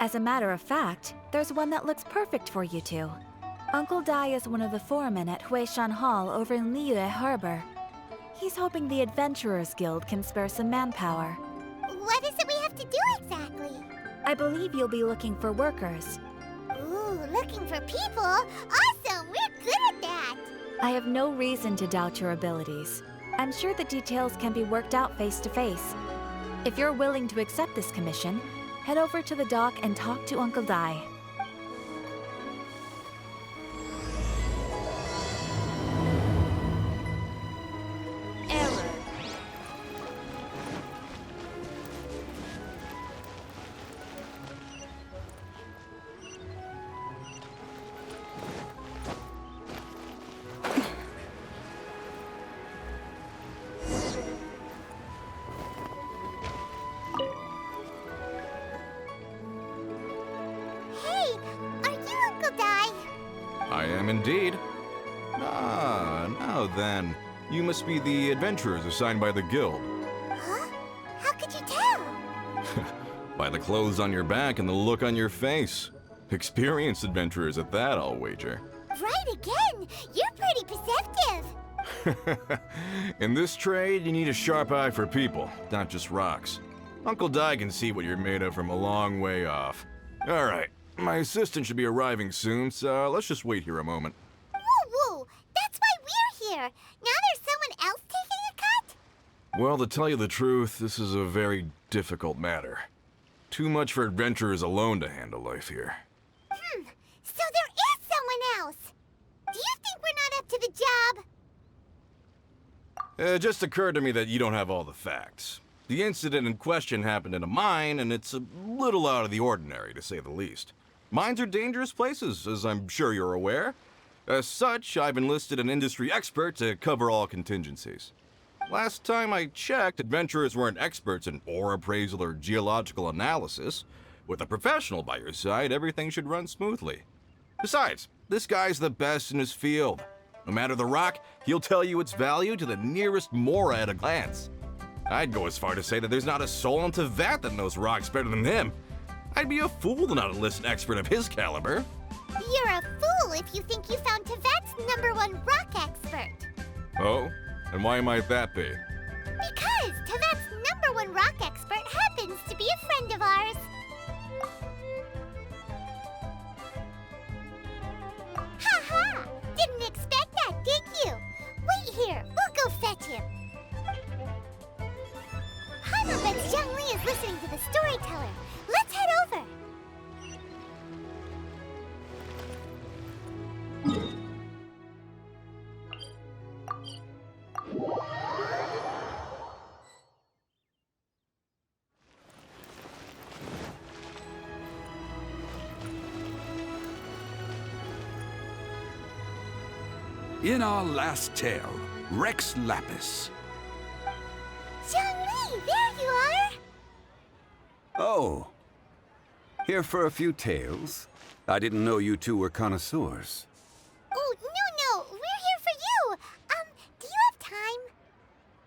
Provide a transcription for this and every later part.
As a matter of fact, there's one that looks perfect for you two. Uncle Dai is one of the foremen at Huishan Hall over in Liyue Harbor. He's hoping the Adventurers Guild can spare some manpower. What is it we have to do exactly? I believe you'll be looking for workers. Ooh, looking for people? Awesome! We're good at that! I have no reason to doubt your abilities. I'm sure the details can be worked out face to face. If you're willing to accept this commission, head over to the dock and talk to Uncle Dai. Indeed. Now then. You must be the adventurers assigned by the guild. Huh? How could you tell? By the clothes on your back and the look on your face. Experienced adventurers at that, I'll wager. Right again! You're pretty perceptive! In this trade, you need a sharp eye for people, not just rocks. Uncle Dai can see what you're made of from a long way off. Alright. My assistant should be arriving soon, so let's just wait here a moment. Woo-woo! That's why we're here! Now there's someone else taking a cut? Well, to tell you the truth, this is a very difficult matter. Too much for adventurers alone to handle life here. So there is someone else! Do you think we're not up to the job? It just occurred to me that you don't have all the facts. The incident in question happened in a mine, and it's a little out of the ordinary, to say the least. Mines are dangerous places, as I'm sure you're aware. As such, I've enlisted an industry expert to cover all contingencies. Last time I checked, adventurers weren't experts in ore appraisal or geological analysis. With a professional by your side, everything should run smoothly. Besides, this guy's the best in his field. No matter the rock, he'll tell you its value to the nearest mora at a glance. I'd go as far to say that there's not a soul on Tevat that knows rocks better than him. I'd be a fool to not enlist an expert of his caliber. You're a fool if you think you found Tevat's #1 rock expert. Oh? And why might that be? Because Tevat's #1 rock expert happens to be a friend of ours. Ha-ha! Didn't expect that, did you? Wait here, we'll go fetch him. I bet Zhongli is listening to the storyteller. Let's head over. In our last tale, Rex Lapis. Zhongli, there you are! Oh. Here for a few tales? I didn't know you two were connoisseurs. Oh, no, we're here for you! Do you have time?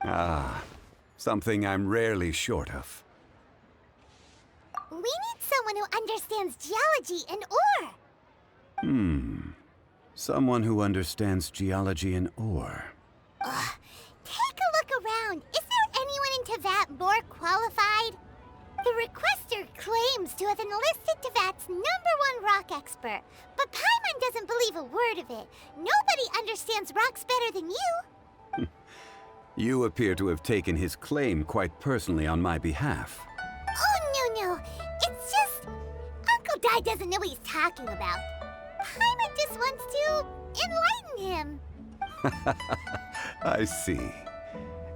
Ah, something I'm rarely short of. We need someone who understands geology and ore. Someone who understands geology and ore. Take a look around. Is there anyone in Tevat more qualified? The requester claims to have enlisted Tevat's #1 rock expert, but Paimon doesn't believe a word of it. Nobody understands rocks better than you. You appear to have taken his claim quite personally on my behalf. Oh, no. It's just... Uncle Dai doesn't know what he's talking about. Paimon just wants to enlighten him. I see.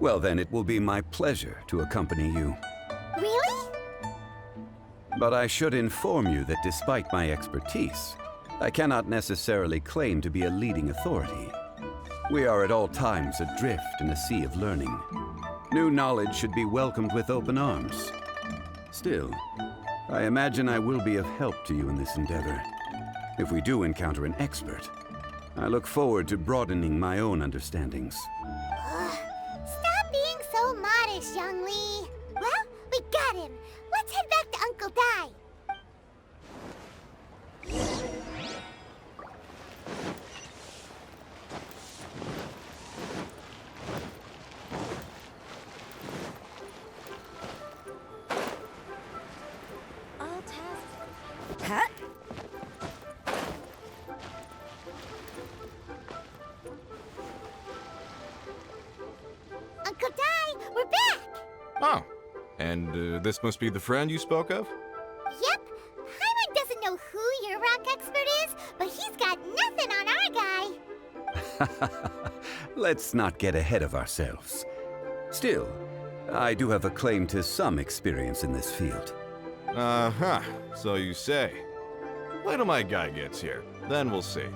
Well, then it will be my pleasure to accompany you. Really? But I should inform you that despite my expertise, I cannot necessarily claim to be a leading authority. We are at all times adrift in a sea of learning. New knowledge should be welcomed with open arms. Still, I imagine I will be of help to you in this endeavor. If we do encounter an expert, I look forward to broadening my own understandings. Stop being so modest, Zhongli. Well, we got him. Let's head back to Uncle Dai. this must be the friend you spoke of? Yep. Paimon doesn't know who your rock expert is, but he's got nothing on our guy. Let's not get ahead of ourselves. Still, I do have a claim to some experience in this field. Uh-huh, so you say. Wait till my guy gets here, then we'll see.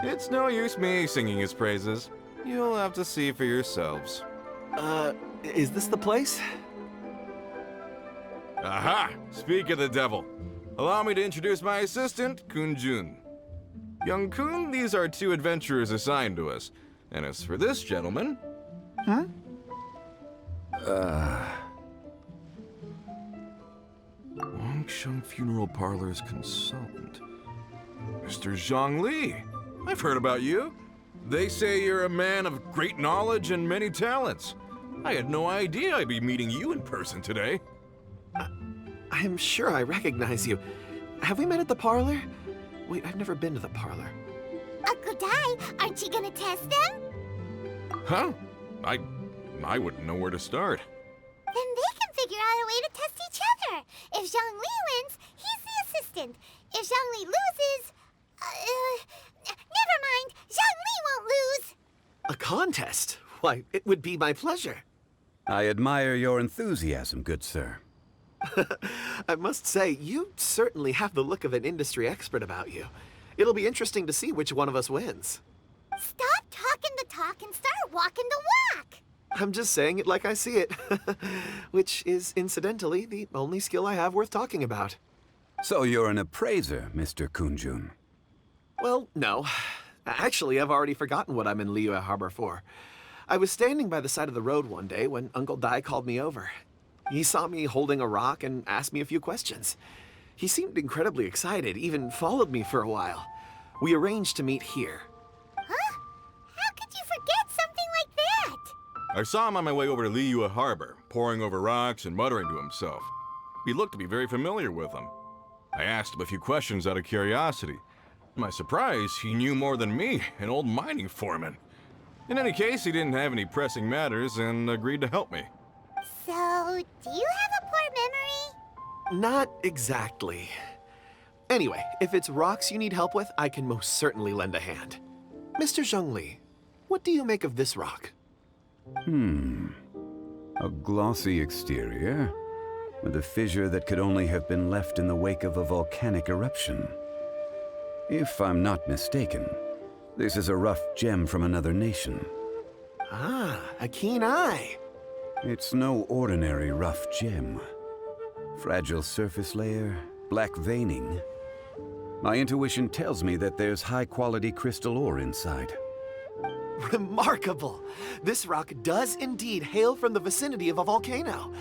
It's no use me singing his praises. You'll have to see for yourselves. Is this the place? Aha! Speak of the devil. Allow me to introduce my assistant, Chongyun. Young Kun, these are 2 adventurers assigned to us. And as for this gentleman... Wangsheng Funeral Parlor's consultant. Mr. Zhongli. I've heard about you. They say you're a man of great knowledge and many talents. I had no idea I'd be meeting you in person today. I'm sure I recognize you. Have we met at the parlor? Wait, I've never been to the parlor. Uncle Dai, aren't you gonna test them? Huh? I wouldn't know where to start. Then they can figure out a way to test each other. If Zhongli wins, he's the assistant. If Zhongli loses... never mind. Zhongli won't lose. A contest? Why, it would be my pleasure. I admire your enthusiasm, good sir. I must say, you certainly have the look of an industry expert about you. It'll be interesting to see which one of us wins. Stop talking the talk and start walking the walk. I'm just saying it like I see it. Which is, incidentally, the only skill I have worth talking about. So you're an appraiser, Mr. Chongyun. Well, no. Actually, I've already forgotten what I'm in Liyue Harbor for. I was standing by the side of the road one day when Uncle Dai called me over. He saw me holding a rock and asked me a few questions. He seemed incredibly excited, even followed me for a while. We arranged to meet here. Huh? How could you forget something like that? I saw him on my way over to Liyue Harbor, poring over rocks and muttering to himself. He looked to be very familiar with them. I asked him a few questions out of curiosity. To my surprise, he knew more than me, an old mining foreman. In any case, he didn't have any pressing matters and agreed to help me. So, do you have a poor memory? Not exactly. Anyway, if it's rocks you need help with, I can most certainly lend a hand. Mr. Zhongli, what do you make of this rock? A glossy exterior, with a fissure that could only have been left in the wake of a volcanic eruption. If I'm not mistaken, this is a rough gem from another nation. Ah, a keen eye. It's no ordinary rough gem. Fragile surface layer, black veining. My intuition tells me that there's high-quality crystal ore inside. Remarkable! This rock does indeed hail from the vicinity of a volcano.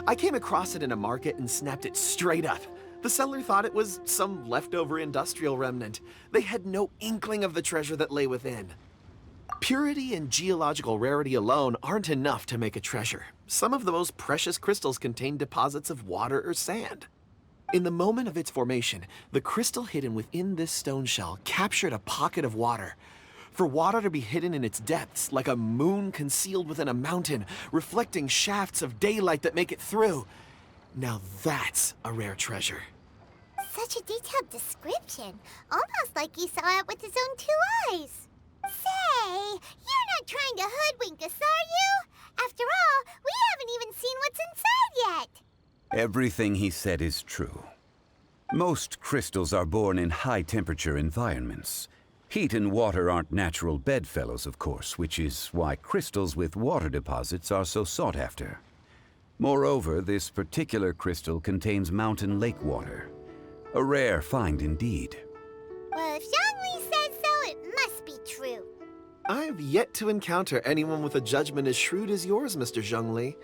I came across it in a market and snapped it straight up. The seller thought it was some leftover industrial remnant. They had no inkling of the treasure that lay within. Purity and geological rarity alone aren't enough to make a treasure. Some of the most precious crystals contain deposits of water or sand. In the moment of its formation, the crystal hidden within this stone shell captured a pocket of water. For water to be hidden in its depths, like a moon concealed within a mountain, reflecting shafts of daylight that make it through. Now that's a rare treasure. Such a detailed description. Almost like he saw it with his own 2 eyes. Say, you're not trying to hoodwink us, are you? After all, we haven't even seen what's inside yet. Everything he said is true. Most crystals are born in high-temperature environments. Heat and water aren't natural bedfellows, of course, which is why crystals with water deposits are so sought after. Moreover, this particular crystal contains mountain lake water. A rare find indeed. Well, if Zhongli says so, it must be true. I've yet to encounter anyone with a judgment as shrewd as yours, Mr. Zhongli.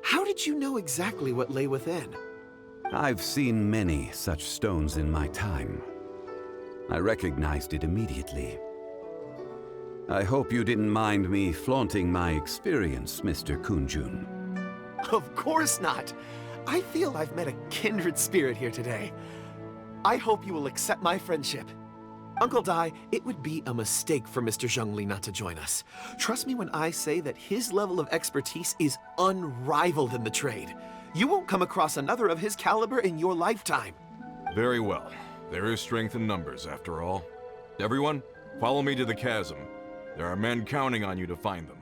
How did you know exactly what lay within? I've seen many such stones in my time. I recognized it immediately. I hope you didn't mind me flaunting my experience, Mr. Chongyun. Of course not. I feel I've met a kindred spirit here today. I hope you will accept my friendship. Uncle Dai, it would be a mistake for Mr. Zhongli not to join us. Trust me when I say that his level of expertise is unrivaled in the trade. You won't come across another of his caliber in your lifetime. Very well. There is strength in numbers, after all. Everyone, follow me to the chasm. There are men counting on you to find them.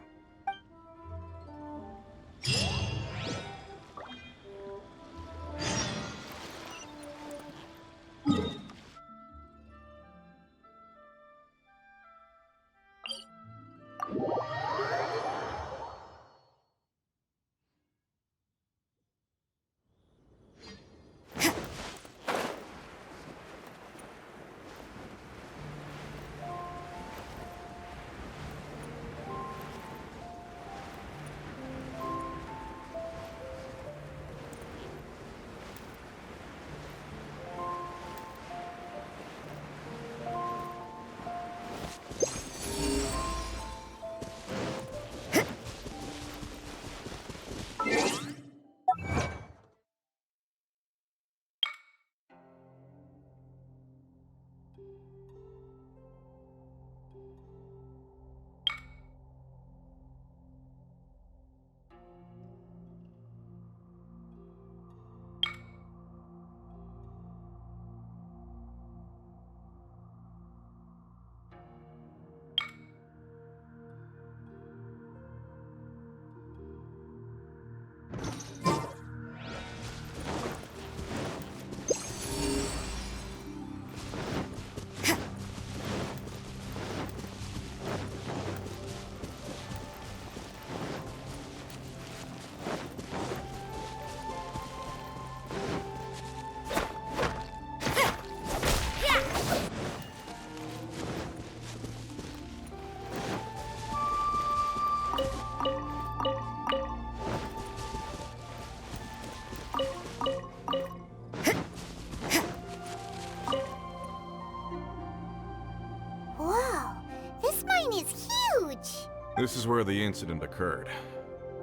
This is where the incident occurred.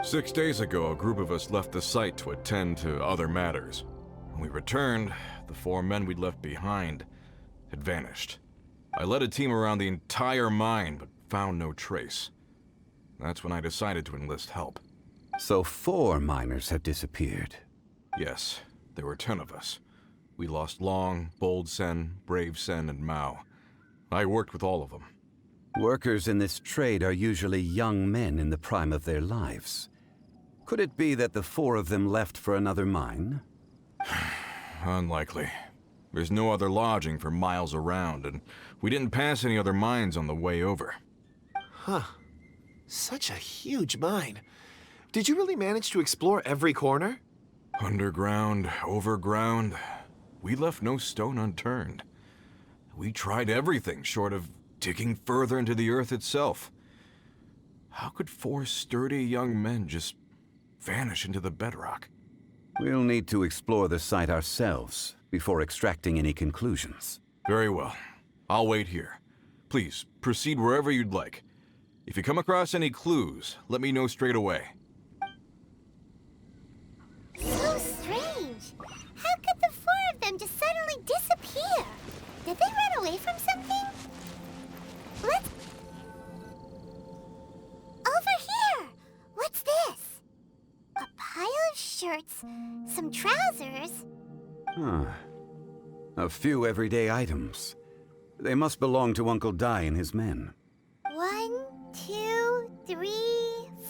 6 days ago, a group of us left the site to attend to other matters. When we returned, the 4 men we'd left behind had vanished. I led a team around the entire mine, but found no trace. That's when I decided to enlist help. So 4 miners have disappeared. Yes, there were 10 of us. We lost Long, Bold Sen, Brave Sen, and Mao. I worked with all of them. Workers in this trade are usually young men in the prime of their lives. Could it be that the 4 of them left for another mine? Unlikely. There's no other lodging for miles around, and we didn't pass any other mines on the way over. Huh. Such a huge mine. Did you really manage to explore every corner? Underground, overground. We left no stone unturned. We tried everything short of digging further into the earth itself. How could 4 sturdy young men just vanish into the bedrock? We'll need to explore the site ourselves before extracting any conclusions. Very well. I'll wait here. Please, proceed wherever you'd like. If you come across any clues, let me know straight away. So strange. How could the 4 of them just suddenly disappear? Did they run away from something? Let's... Over here! What's this? A pile of shirts, some trousers. Huh. A few everyday items. They must belong to Uncle Dai and his men. 1, 2, 3,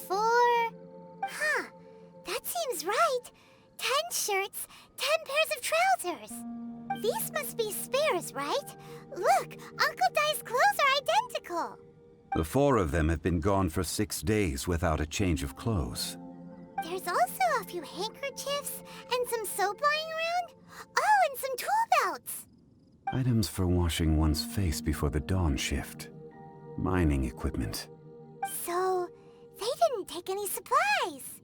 4... Huh. That seems right. 10 shirts, 10 pairs of trousers. These must be spares, right? Look, Uncle Dai's clothes are identical. The 4 of them have been gone for 6 days without a change of clothes. There's also a few handkerchiefs and some soap lying around. Oh, and some tool belts. Items for washing one's face before the dawn shift. Mining equipment. So, they didn't take any supplies.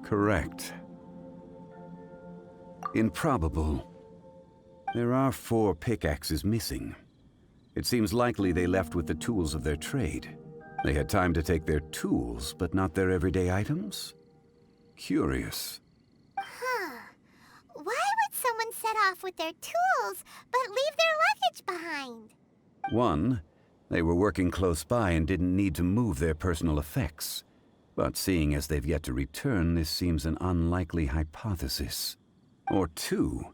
Correct. Improbable. There are 4 pickaxes missing. It seems likely they left with the tools of their trade. They had time to take their tools, but not their everyday items? Curious. Huh. Why would someone set off with their tools, but leave their luggage behind? 1, they were working close by and didn't need to move their personal effects. But seeing as they've yet to return, this seems an unlikely hypothesis. Or two,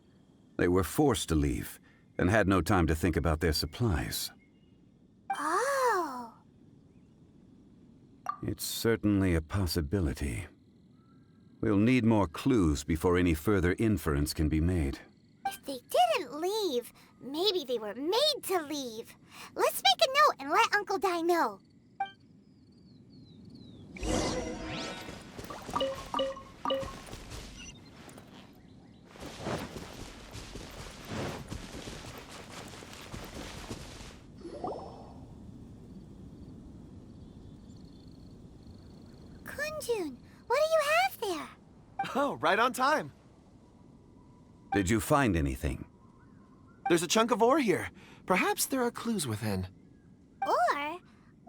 they were forced to leave and had no time to think about their supplies. Oh. It's certainly a possibility. We'll need more clues before any further inference can be made. If they didn't leave, maybe they were made to leave. Let's make a note and let Uncle Dai know. Chongyun, what do you have there? Oh, right on time. Did you find anything? There's a chunk of ore here. Perhaps there are clues within. Or,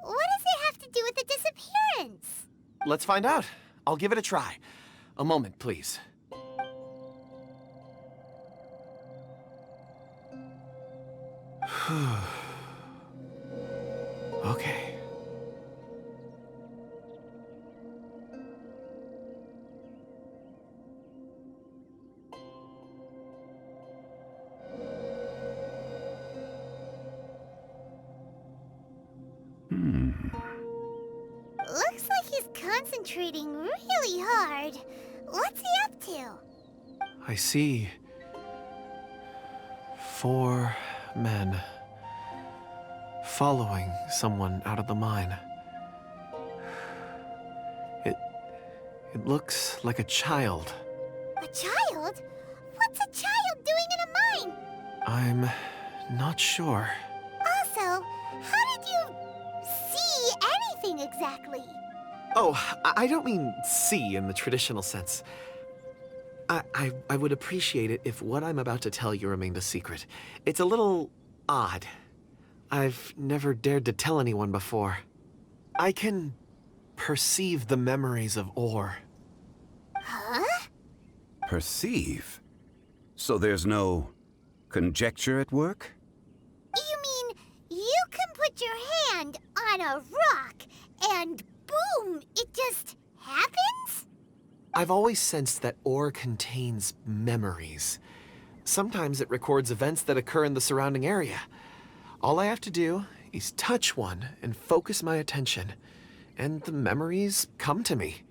what does it have to do with the disappearance? Let's find out. I'll give it a try. A moment, please. Okay. Looks like he's concentrating really hard. What's he up to? I see 4 men following someone out of the mine. It looks like a child. A child? What's a child doing in a mine? I'm not sure. Also, how did you see anything exactly? Oh, I don't mean see in the traditional sense. I would appreciate it if what I'm about to tell you remained a secret. It's a little odd. I've never dared to tell anyone before. I can perceive the memories of ore. Huh? Perceive? So there's no conjecture at work? You mean you can put your hand on a rock and boom, it just happens? I've always sensed that ore contains memories. Sometimes it records events that occur in the surrounding area. All I have to do is touch one and focus my attention, and the memories come to me.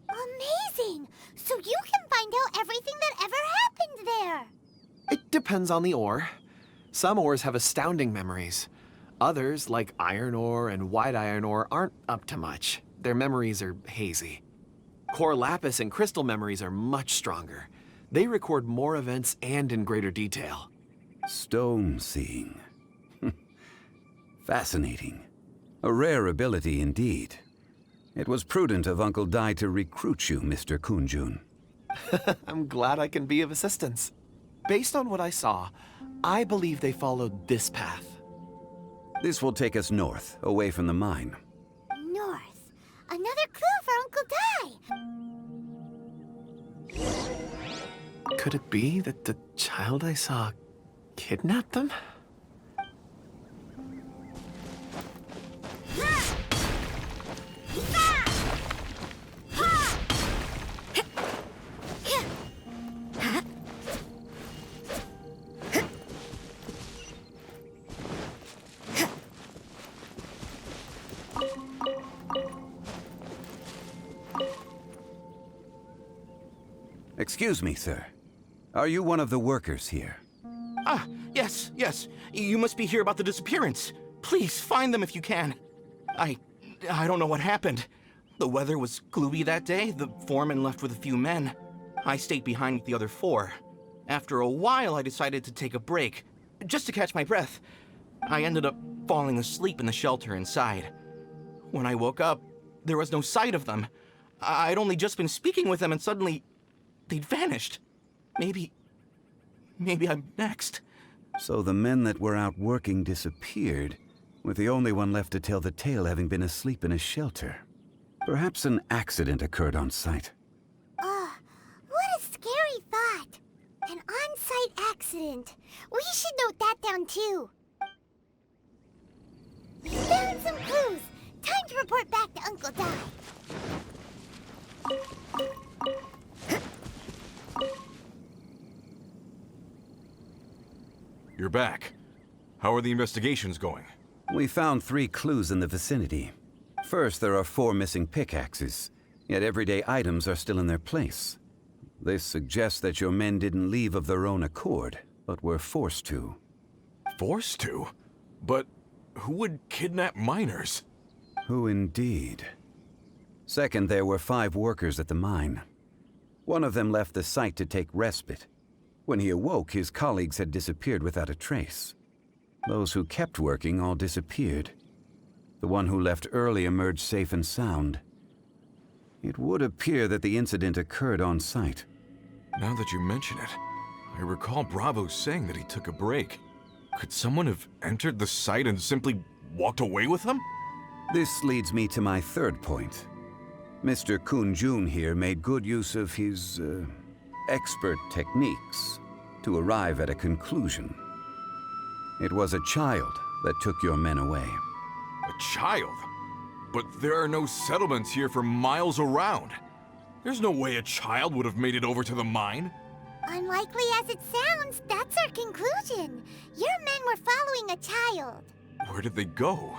Amazing! So you can find out everything that ever happened there. It depends on the ore. Some ores have astounding memories. Others, like iron ore and white iron ore, aren't up to much. Their memories are hazy. Core lapis and crystal memories are much stronger. They record more events and in greater detail. Stone seeing. Fascinating. A rare ability indeed. It was prudent of Uncle Dai to recruit you, Mr. Chongyun. I'm glad I can be of assistance. Based on what I saw, I believe they followed this path. This will take us north, away from the mine. North. Another clue for Uncle Dai. Could it be that the child I saw kidnapped them? Excuse me, sir. Are you one of the workers here? Ah, yes. You must be here about the disappearance. Please, find them if you can. I don't know what happened. The weather was gloomy that day. The foreman left with a few men. I stayed behind with the other 4. After a while, I decided to take a break, just to catch my breath. I ended up falling asleep in the shelter inside. When I woke up, there was no sight of them. I'd only just been speaking with them and suddenly they'd vanished. Maybe I'm next. So the men that were out working disappeared, with the only one left to tell the tale having been asleep in a shelter. Perhaps an accident occurred on site. What a scary thought. An on-site accident. We should note that down too. We found some clues. Time to report back to Uncle Dai. You're back. How are the investigations going? We found 3 clues in the vicinity. First, there are 4 missing pickaxes, yet everyday items are still in their place. This suggests that your men didn't leave of their own accord, but were forced to. Forced to? But who would kidnap miners? Who indeed? Second, there were 5 workers at the mine. One of them left the site to take respite. When he awoke, his colleagues had disappeared without a trace. Those who kept working all disappeared. The one who left early emerged safe and sound. It would appear that the incident occurred on site. Now that you mention it, I recall Bravo saying that he took a break. Could someone have entered the site and simply walked away with him? This leads me to my third point. Mr. Chongyun here made good use of his, expert techniques to arrive at a conclusion. It was a child that took your men away. A child? But there are no settlements here for miles around. There's no way a child would have made it over to the mine. Unlikely as it sounds, that's our conclusion. Your men were following a child. Where did they go?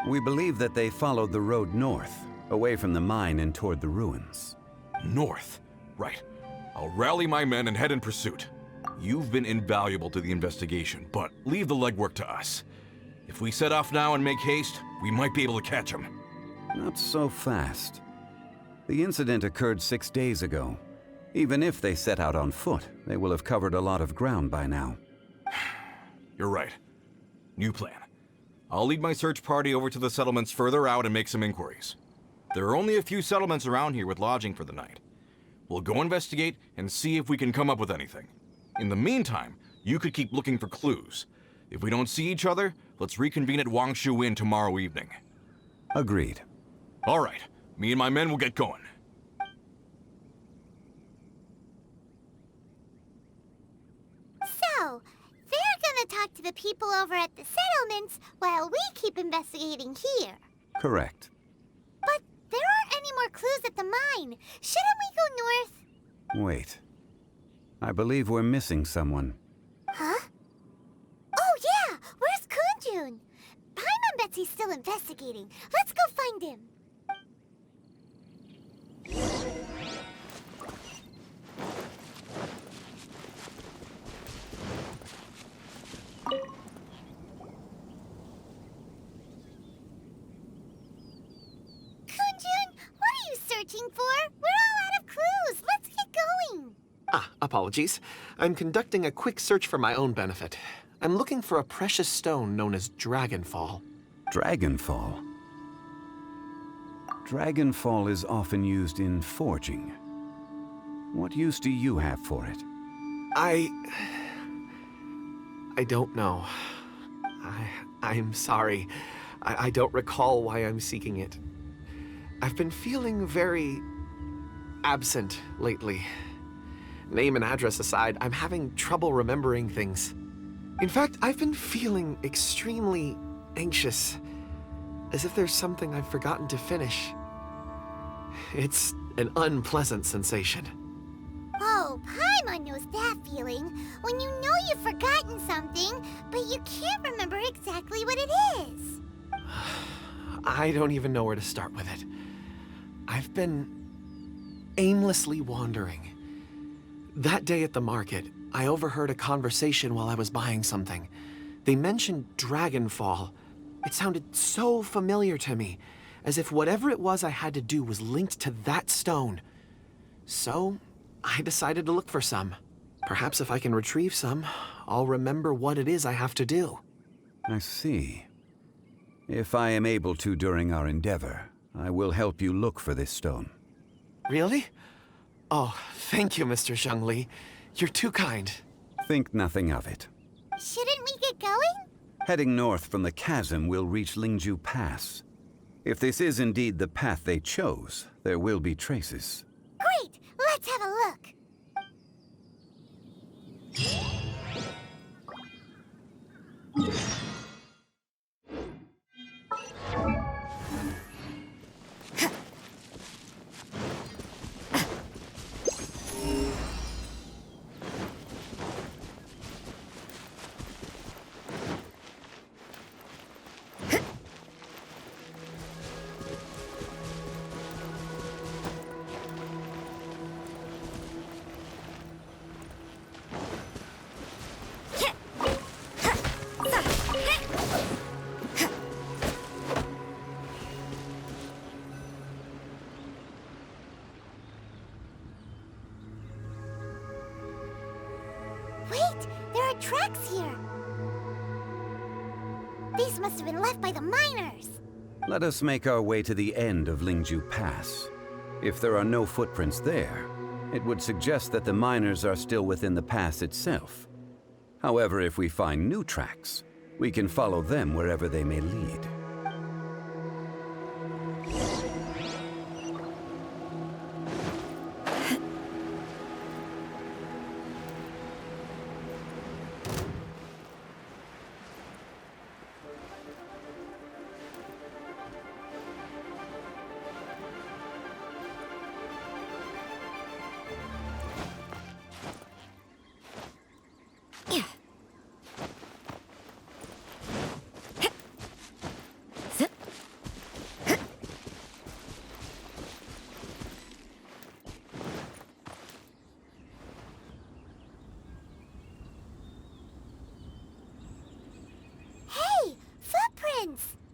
We believe that they followed the road north, away from the mine and toward the ruins. North? Right. I'll rally my men and head in pursuit. You've been invaluable to the investigation, but leave the legwork to us. If we set off now and make haste, we might be able to catch them. Not so fast. The incident occurred 6 days ago. Even if they set out on foot, they will have covered a lot of ground by now. You're right. New plan. I'll lead my search party over to the settlements further out and make some inquiries. There are only a few settlements around here with lodging for the night. We'll go investigate and see if we can come up with anything. In the meantime, you could keep looking for clues. If we don't see each other, let's reconvene at Wangshu Inn tomorrow evening. Agreed. All right. Me and my men will get going. So, they're gonna talk to the people over at the settlements while we keep investigating here. Correct. But there aren't any more clues at the mine. Shouldn't we go north? Wait. I believe we're missing someone. Huh? Oh yeah! Where's Chongyun? Paimon bets he's still investigating. Let's go find him. Chongyun, what are you searching for? We're all out of clues. Let's get going. Apologies. I'm conducting a quick search for my own benefit. I'm looking for a precious stone known as Dragonfall. Dragonfall? Dragonfall is often used in forging. What use do you have for it? I don't know. I'm sorry. I don't recall why I'm seeking it. I've been feeling very absent lately. Name and address aside, I'm having trouble remembering things. In fact, I've been feeling extremely anxious, as if there's something I've forgotten to finish. It's an unpleasant sensation. Oh, Paimon knows that feeling. When you know you've forgotten something, but you can't remember exactly what it is. I don't even know where to start with it. I've been aimlessly wandering. That day at the market, I overheard a conversation while I was buying something. They mentioned Dragonfall. It sounded so familiar to me, as if whatever it was I had to do was linked to that stone. So, I decided to look for some. Perhaps if I can retrieve some, I'll remember what it is I have to do. I see. If I am able to during our endeavor, I will help you look for this stone. Really? Oh, thank you, Mr. Zhongli. You're too kind. Think nothing of it. Shouldn't we get going? Heading north from the chasm, we'll reach Lingju Pass. If this is indeed the path they chose, there will be traces. Great! Let's have a look. Wait, there are tracks here. These must have been left by the miners. Let us make our way to the end of Lingju Pass. If there are no footprints there, it would suggest that the miners are still within the pass itself. However, if we find new tracks, we can follow them wherever they may lead.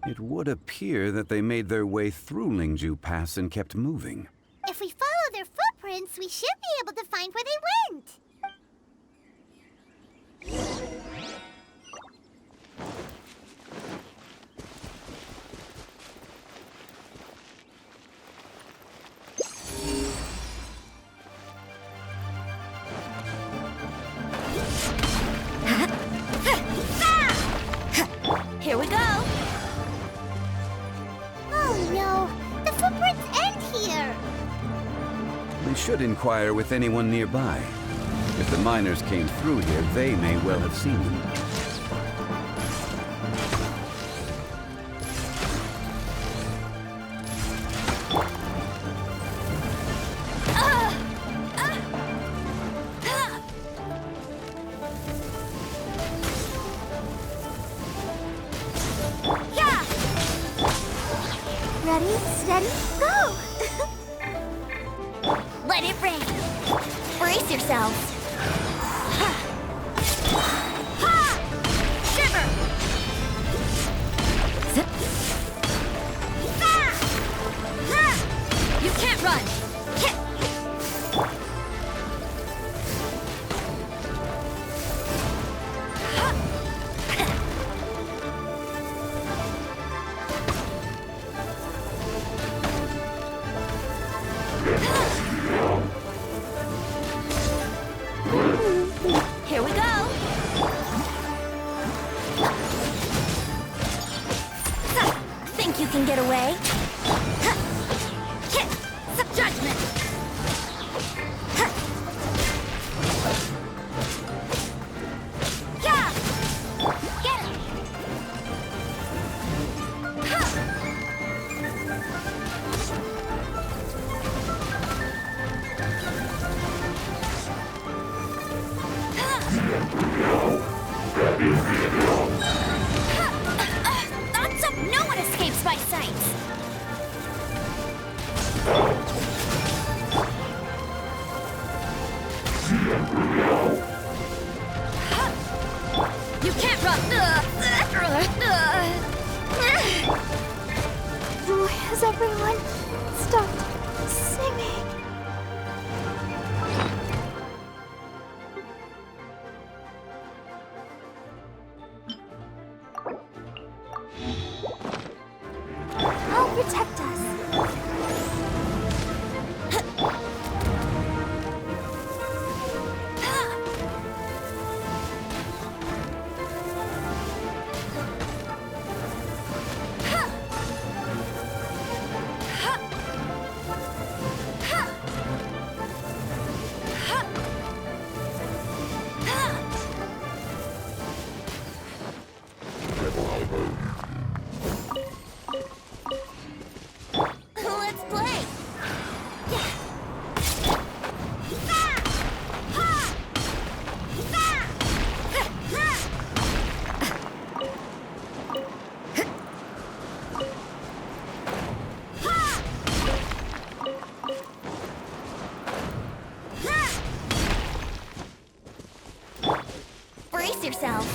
It would appear that they made their way through Lingju Pass and kept moving. If we follow their footprints, we should be able to find where they went. Here we go! Oh no, the footprints end here. We should inquire with anyone nearby. If the miners came through here, they may well have seen them. Ready, steady, go! Let it rain! Brace yourselves! Shiver! Zip! You can't run! Hit! Here we go! Think you can get away? Judgment! Yeah! Get him! Thoughts up! No one escapes my sight! You can't run! Has everyone stopped singing? I'll protect us. Let's play! Brace yourselves!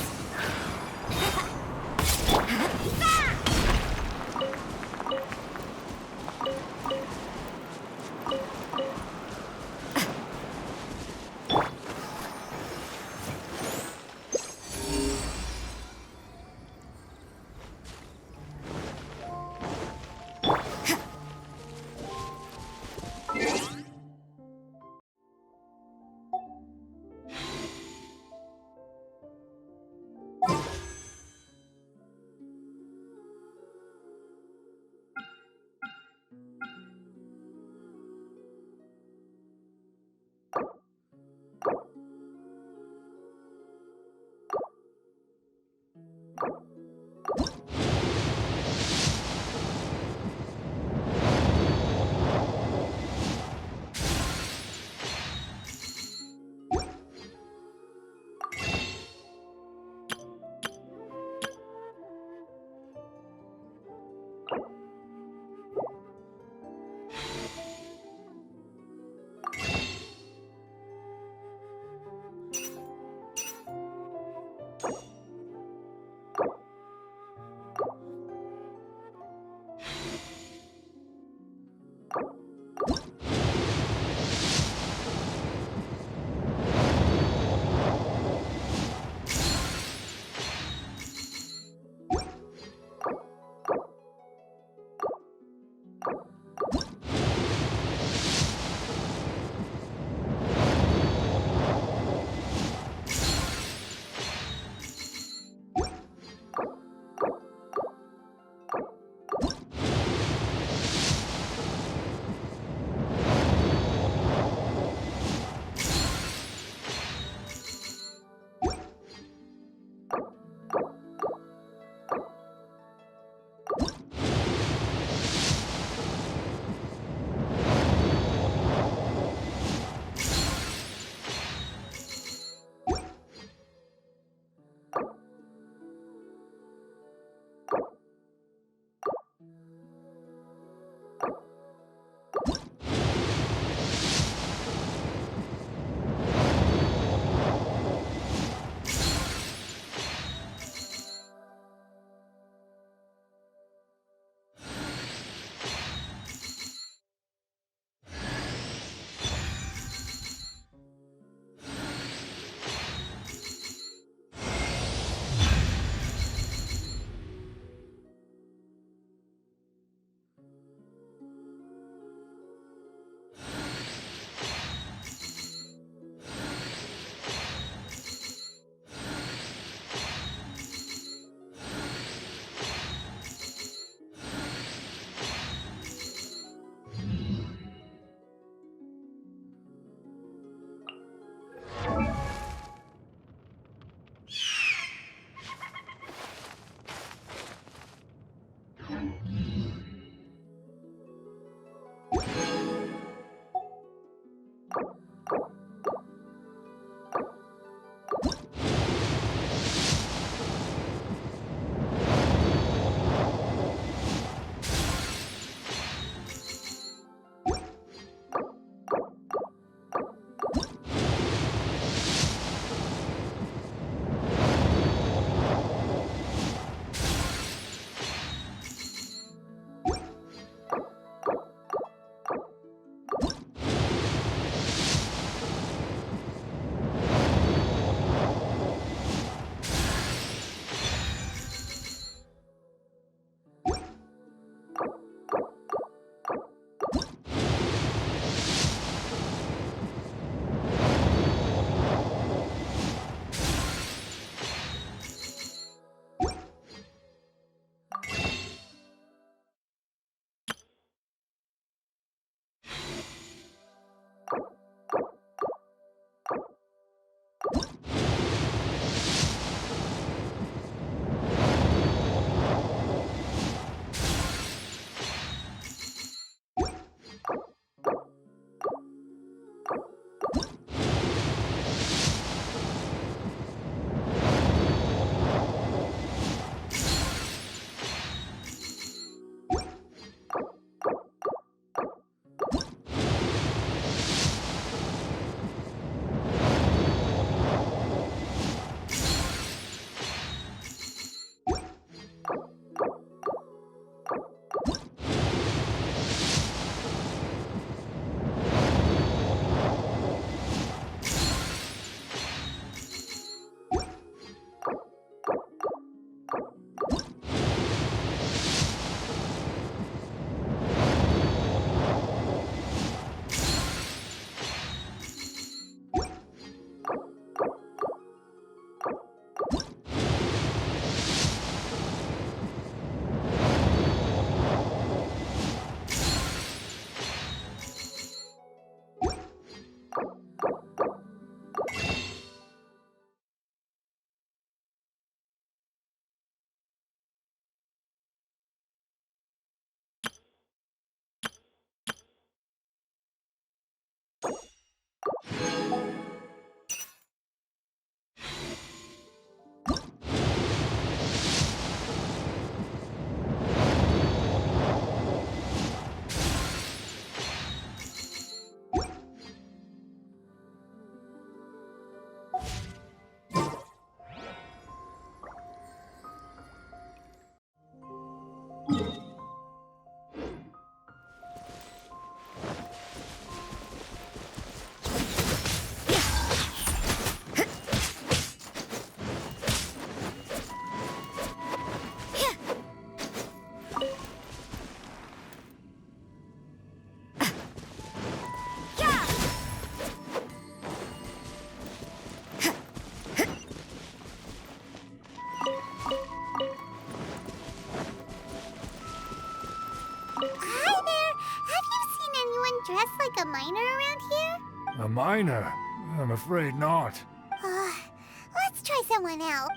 A miner? I'm afraid not. Let's try someone else.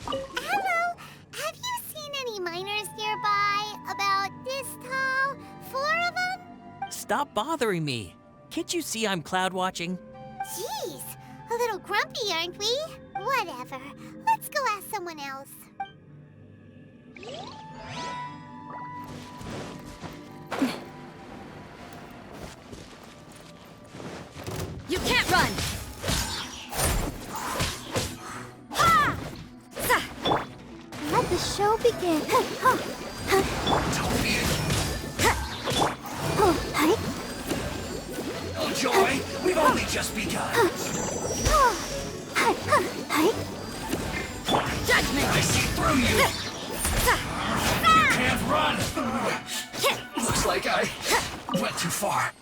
Hello, have you seen any miners nearby? About this tall? 4 of them? Stop bothering me. Can't you see I'm cloud watching? Jeez, a little grumpy, aren't we? Whatever. Let's go ask someone else. You can't run! Let the show begin. Oh, Joy, we've only just begun. Judgment! I see through you. You can't run. Looks like I went too far.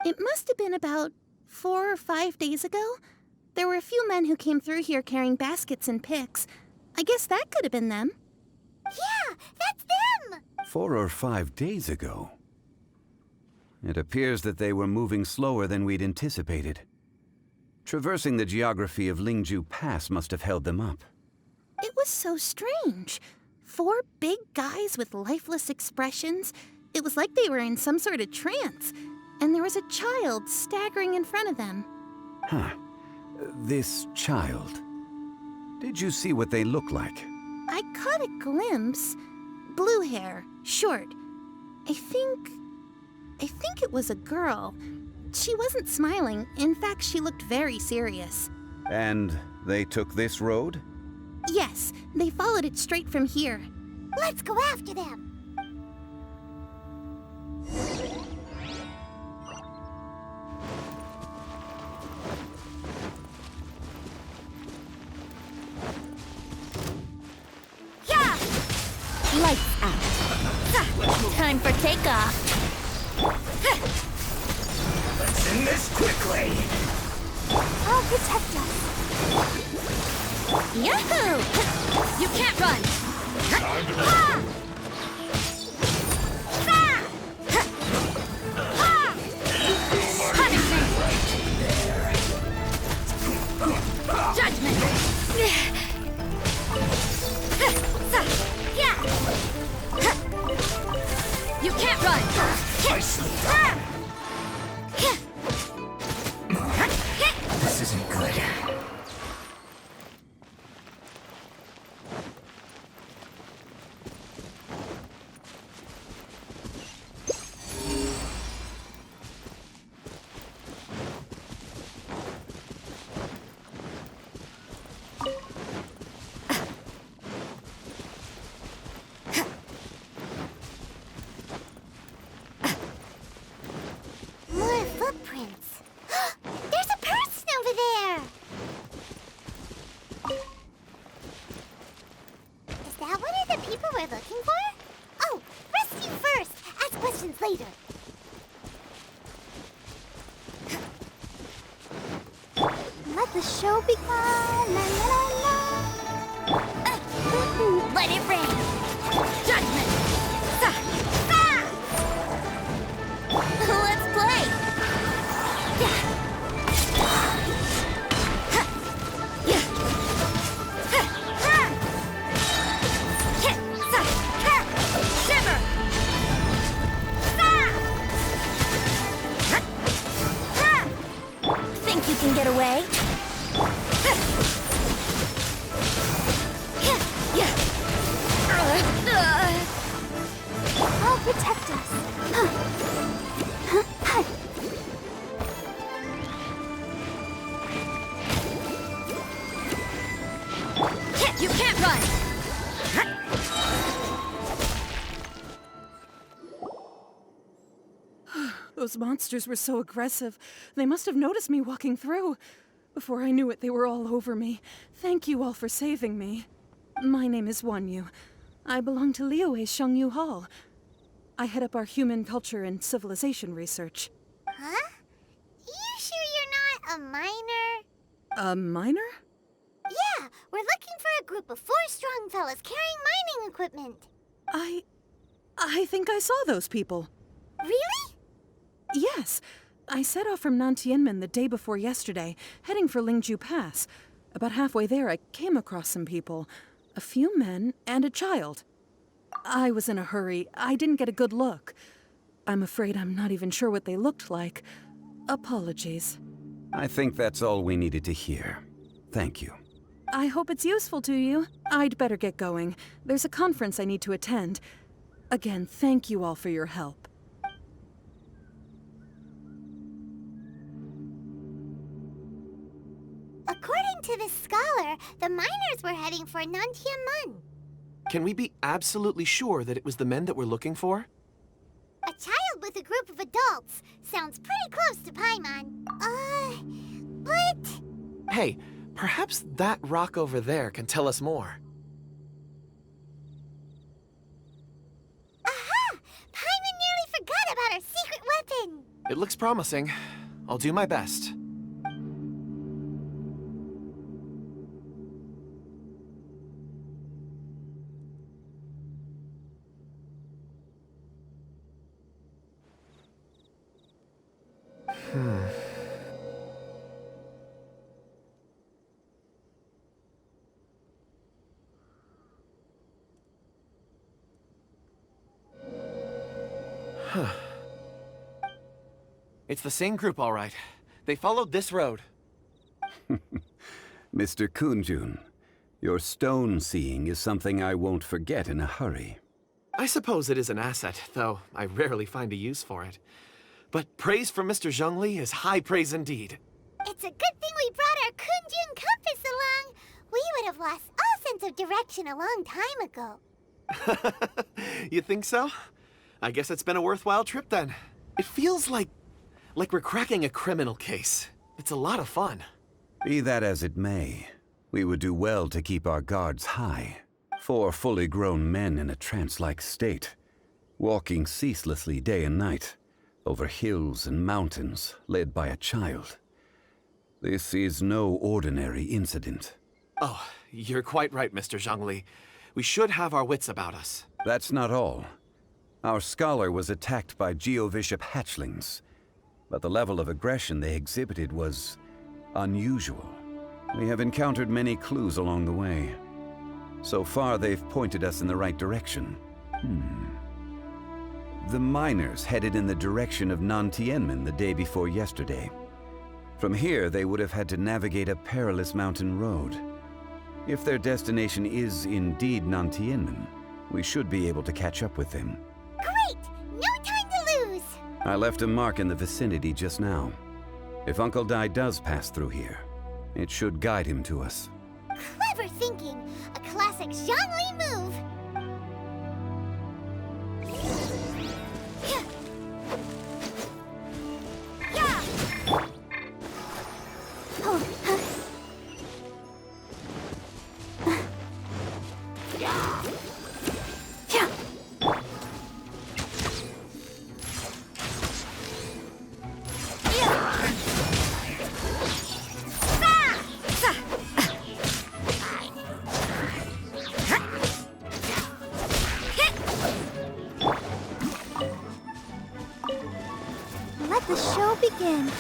It must have been about 4 or 5 days ago. There were a few men who came through here carrying baskets and picks. I guess that could have been them. Yeah, that's them! 4 or 5 days ago. It appears that they were moving slower than we'd anticipated. Traversing the geography of Lingju Pass must have held them up. It was so strange. 4 big guys with lifeless expressions. It was like they were in some sort of trance. And there was a child staggering in front of them. Huh. This child. Did you see what they look like? I caught a glimpse. Blue hair, short. I think it was a girl. She wasn't smiling. In fact, she looked very serious. And they took this road? Yes, they followed it straight from here. Let's go after them! Lights out. Time for takeoff. Let's end this quickly. I'll protect us. Yahoo! You can't run. Time to Punishment. Judgment. You can't run! This isn't good. More footprints. There's a person over there! Is that one of the people we're looking for? Oh, rescue first! Ask questions later. Let the show begin! La, la, la, la. Let it rain! Judgment! Let's play! Shiver! Think you can get away? I'll protect us. You can't run! Those monsters were so aggressive. They must have noticed me walking through. Before I knew it, they were all over me. Thank you all for saving me. My name is Wanyu. I belong to Liyue Chongyun Hall. I head up our human culture and civilization research. Huh? You sure you're not a miner? A miner? Yeah, we're looking for a group of 4 strong fellas carrying mining equipment. I think I saw those people. Really? Yes. I set off from Nantianmen the day before yesterday, heading for Lingju Pass. About halfway there, I came across some people. A few men and a child. I was in a hurry. I didn't get a good look. I'm afraid I'm not even sure what they looked like. Apologies. I think that's all we needed to hear. Thank you. I hope it's useful to you. I'd better get going. There's a conference I need to attend. Again, thank you all for your help. According to this scholar, the miners were heading for Nantianmen. Can we be absolutely sure that it was the men that we're looking for? A child with a group of adults. Sounds pretty close to Paimon. But... Hey, perhaps that rock over there can tell us more. Aha! Paimon nearly forgot about our secret weapon! It looks promising. I'll do my best. It's the same group, all right. They followed this road. Mr. Chongyun, your stone seeing is something I won't forget in a hurry. I suppose it is an asset, though I rarely find a use for it. But praise from Mr. Zhongli is high praise indeed. It's a good thing we brought our Chongyun compass along. We would have lost all sense of direction a long time ago. You think so? I guess it's been a worthwhile trip then. It feels like we're cracking a criminal case. It's a lot of fun. Be that as it may, we would do well to keep our guards high. 4 fully grown men in a trance-like state, walking ceaselessly day and night, over hills and mountains, led by a child. This is no ordinary incident. Oh, you're quite right, Mr. Zhongli. We should have our wits about us. That's not all. Our scholar was attacked by Geovishap hatchlings, but the level of aggression they exhibited was unusual. We have encountered many clues along the way. So far, they've pointed us in the right direction. The miners headed in the direction of Nantianmen the day before yesterday. From here, they would have had to navigate a perilous mountain road. If their destination is indeed Nantianmen, we should be able to catch up with them. Great! No time to lose! I left a mark in the vicinity just now. If Uncle Dai does pass through here, it should guide him to us. Clever thinking! A classic Zhongli move! Let the show begin.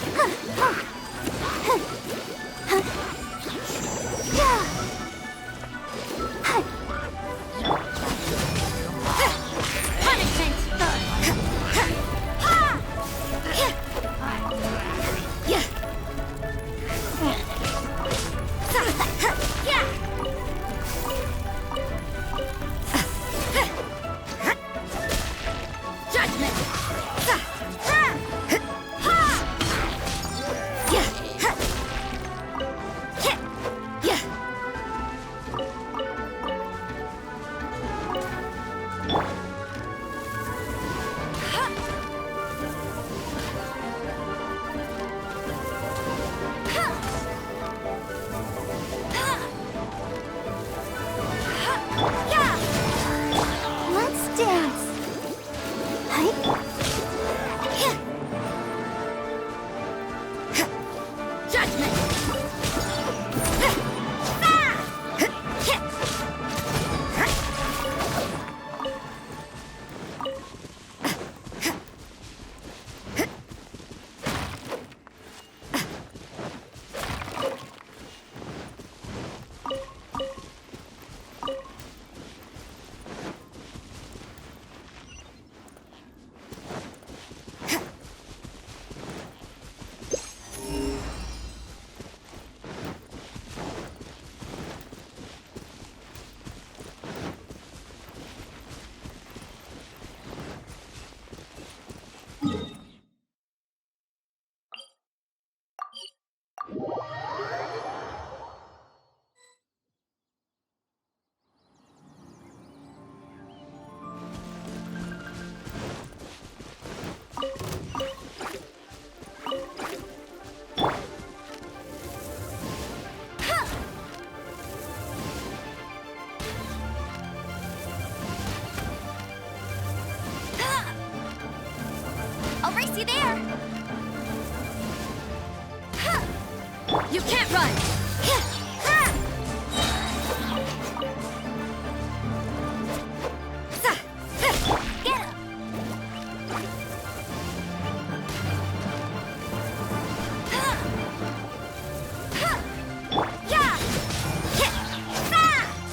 I'll race you there! You can't run! Get him!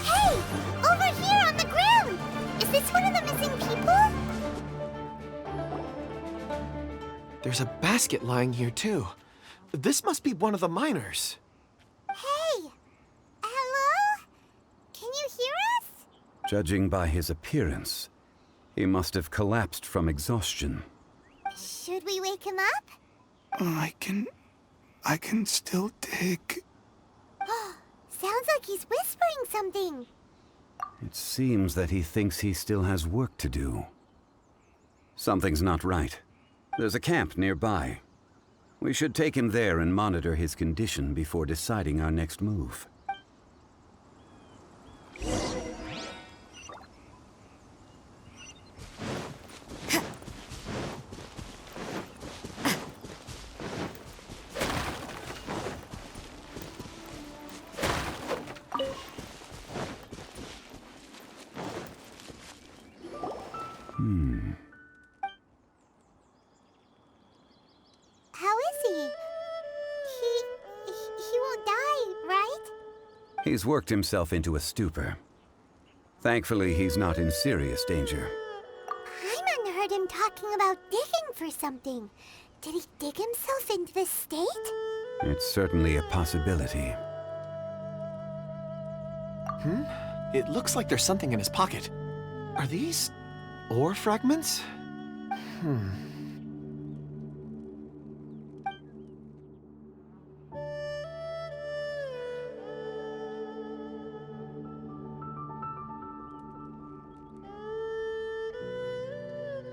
Hey! Over here on the ground! Is this one of the missing people? There's a basket lying here, too. This must be one of the miners. Hey! Hello? Can you hear us? Judging by his appearance, he must have collapsed from exhaustion. Should we wake him up? I can still dig. Sounds like he's whispering something. It seems that he thinks he still has work to do. Something's not right. There's a camp nearby. We should take him there and monitor his condition before deciding our next move. How is he? He won't die, right? He's worked himself into a stupor. Thankfully, he's not in serious danger. Hyman heard him talking about digging for something. Did he dig himself into this state? It's certainly a possibility. It looks like there's something in his pocket. Are these ore fragments?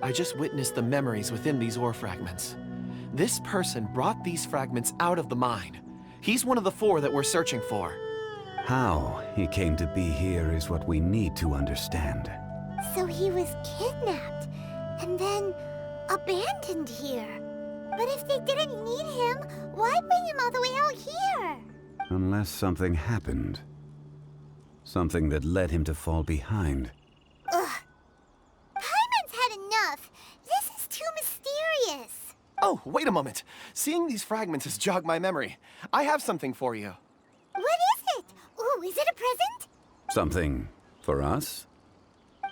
I just witnessed the memories within these ore fragments. This person brought these fragments out of the mine. He's one of the 4 that we're searching for. How he came to be here is what we need to understand. So he was kidnapped, and then abandoned here. But if they didn't need him, why bring him all the way out here? Unless something happened. Something that led him to fall behind. Ugh. Hyman's had enough. This is too mysterious. Oh, wait a moment. Seeing these fragments has jogged my memory. I have something for you. What is it? Ooh, is it a present? Something for us?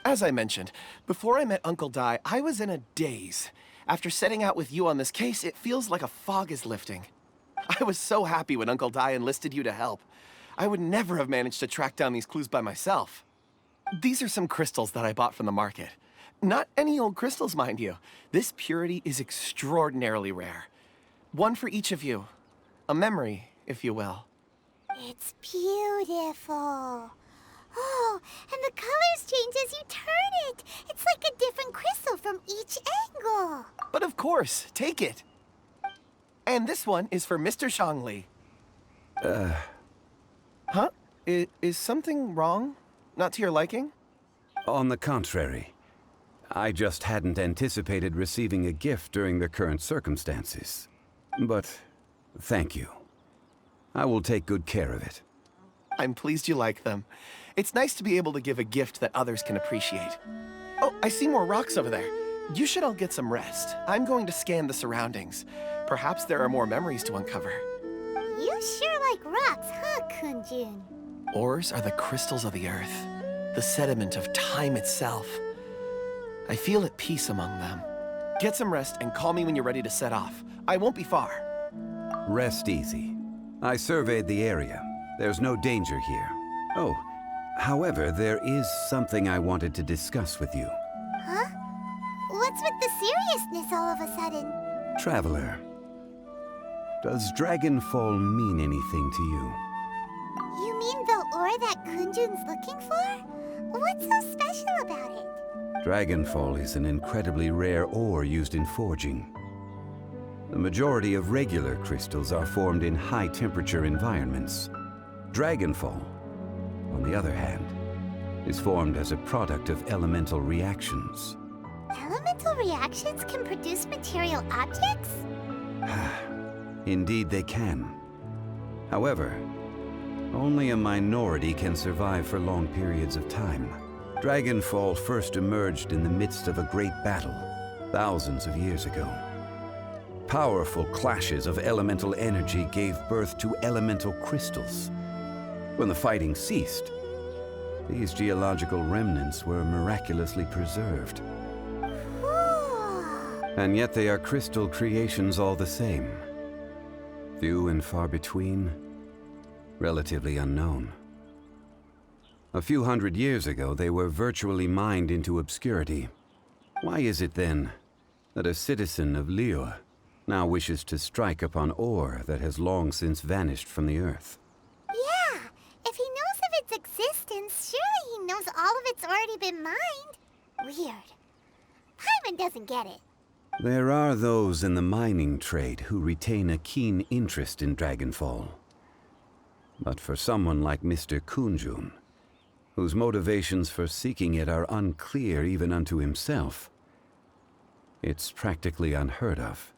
As I mentioned, before I met Uncle Dai, I was in a daze. After setting out with you on this case, it feels like a fog is lifting. I was so happy when Uncle Dai enlisted you to help. I would never have managed to track down these clues by myself. These are some crystals that I bought from the market. Not any old crystals, mind you. This purity is extraordinarily rare. One for each of you. A memory, if you will. It's beautiful. Oh, and the colors change as you turn it. It's like a different crystal from each angle. But of course, take it. And this one is for Mr. Zhongli. Huh? Is something wrong? Not to your liking? On the contrary, I just hadn't anticipated receiving a gift during the current circumstances. But thank you. I will take good care of it. I'm pleased you like them. It's nice to be able to give a gift that others can appreciate. Oh, I see more rocks over there. You should all get some rest. I'm going to scan the surroundings. Perhaps there are more memories to uncover. You sure like rocks, huh, Chongyun? Ores are the crystals of the earth, the sediment of time itself. I feel at peace among them. Get some rest and call me when you're ready to set off. I won't be far. Rest easy. I surveyed the area. There's no danger here. Oh, however, there is something I wanted to discuss with you. Huh? What's with the seriousness all of a sudden? Traveler, does Dragonfall mean anything to you? You mean the ore that Chongyun's looking for? What's so special about it? Dragonfall is an incredibly rare ore used in forging. The majority of regular crystals are formed in high-temperature environments. Dragonfall, on the other hand, is formed as a product of elemental reactions. Elemental reactions can produce material objects? Indeed they can. However, only a minority can survive for long periods of time. Dragonfall first emerged in the midst of a great battle, thousands of years ago. Powerful clashes of elemental energy gave birth to elemental crystals. When the fighting ceased, these geological remnants were miraculously preserved. And yet they are crystal creations all the same. Few and far between, relatively unknown. A few hundred years ago, they were virtually mined into obscurity. Why is it then that a citizen of Liyue now wishes to strike upon ore that has long since vanished from the earth? Yeah, if he knows of its existence, surely he knows all of it's already been mined. Weird. Paimon doesn't get it. There are those in the mining trade who retain a keen interest in Dragonfall. But for someone like Mr. Chongyun, whose motivations for seeking it are unclear even unto himself, it's practically unheard of.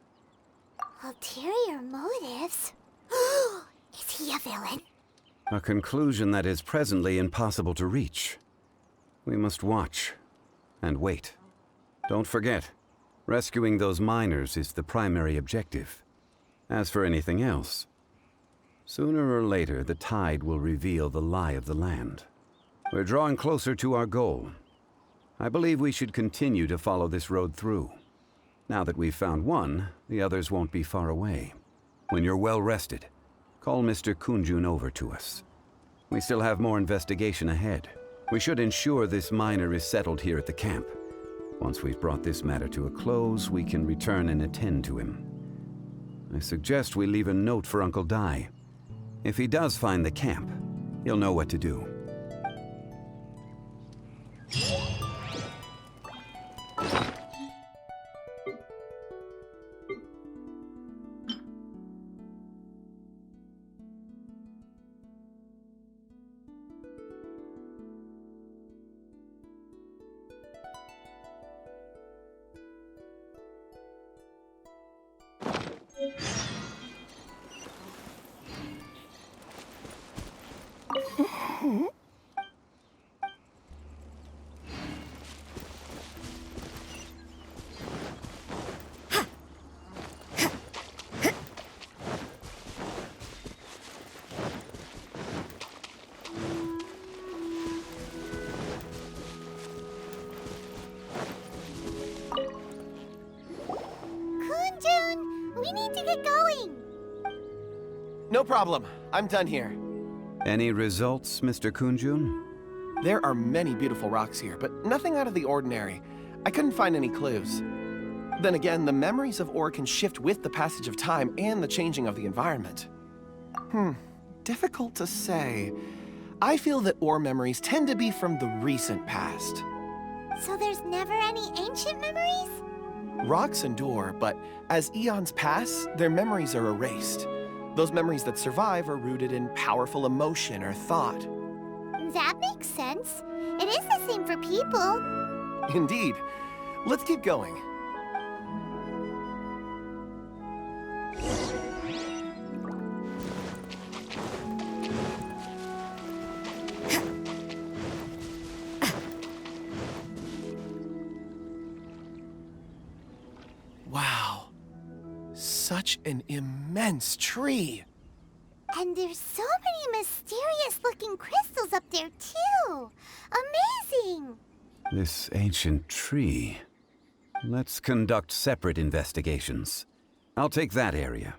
Ulterior motives? Is he a villain? A conclusion that is presently impossible to reach. We must watch and wait. Don't forget, rescuing those miners is the primary objective. As for anything else, sooner or later the tide will reveal the lie of the land. We're drawing closer to our goal. I believe we should continue to follow this road through. Now that we've found one, the others won't be far away. When you're well rested, call Mr. Chongyun over to us. We still have more investigation ahead. We should ensure this miner is settled here at the camp. Once we've brought this matter to a close, we can return and attend to him. I suggest we leave a note for Uncle Dai. If he does find the camp, he'll know what to do. We need to get going! No problem. I'm done here. Any results, Mr. Chongyun? There are many beautiful rocks here, but nothing out of the ordinary. I couldn't find any clues. Then again, the memories of ore can shift with the passage of time and the changing of the environment. Difficult to say. I feel that ore memories tend to be from the recent past. So there's never any ancient memories? Rocks endure, but as eons pass, their memories are erased. Those memories that survive are rooted in powerful emotion or thought. That makes sense. It is the same for people. Indeed. Let's keep going. Wow. Such an immense tree. And there's so many mysterious-looking crystals up there, too. Amazing! This ancient tree. Let's conduct separate investigations. I'll take that area.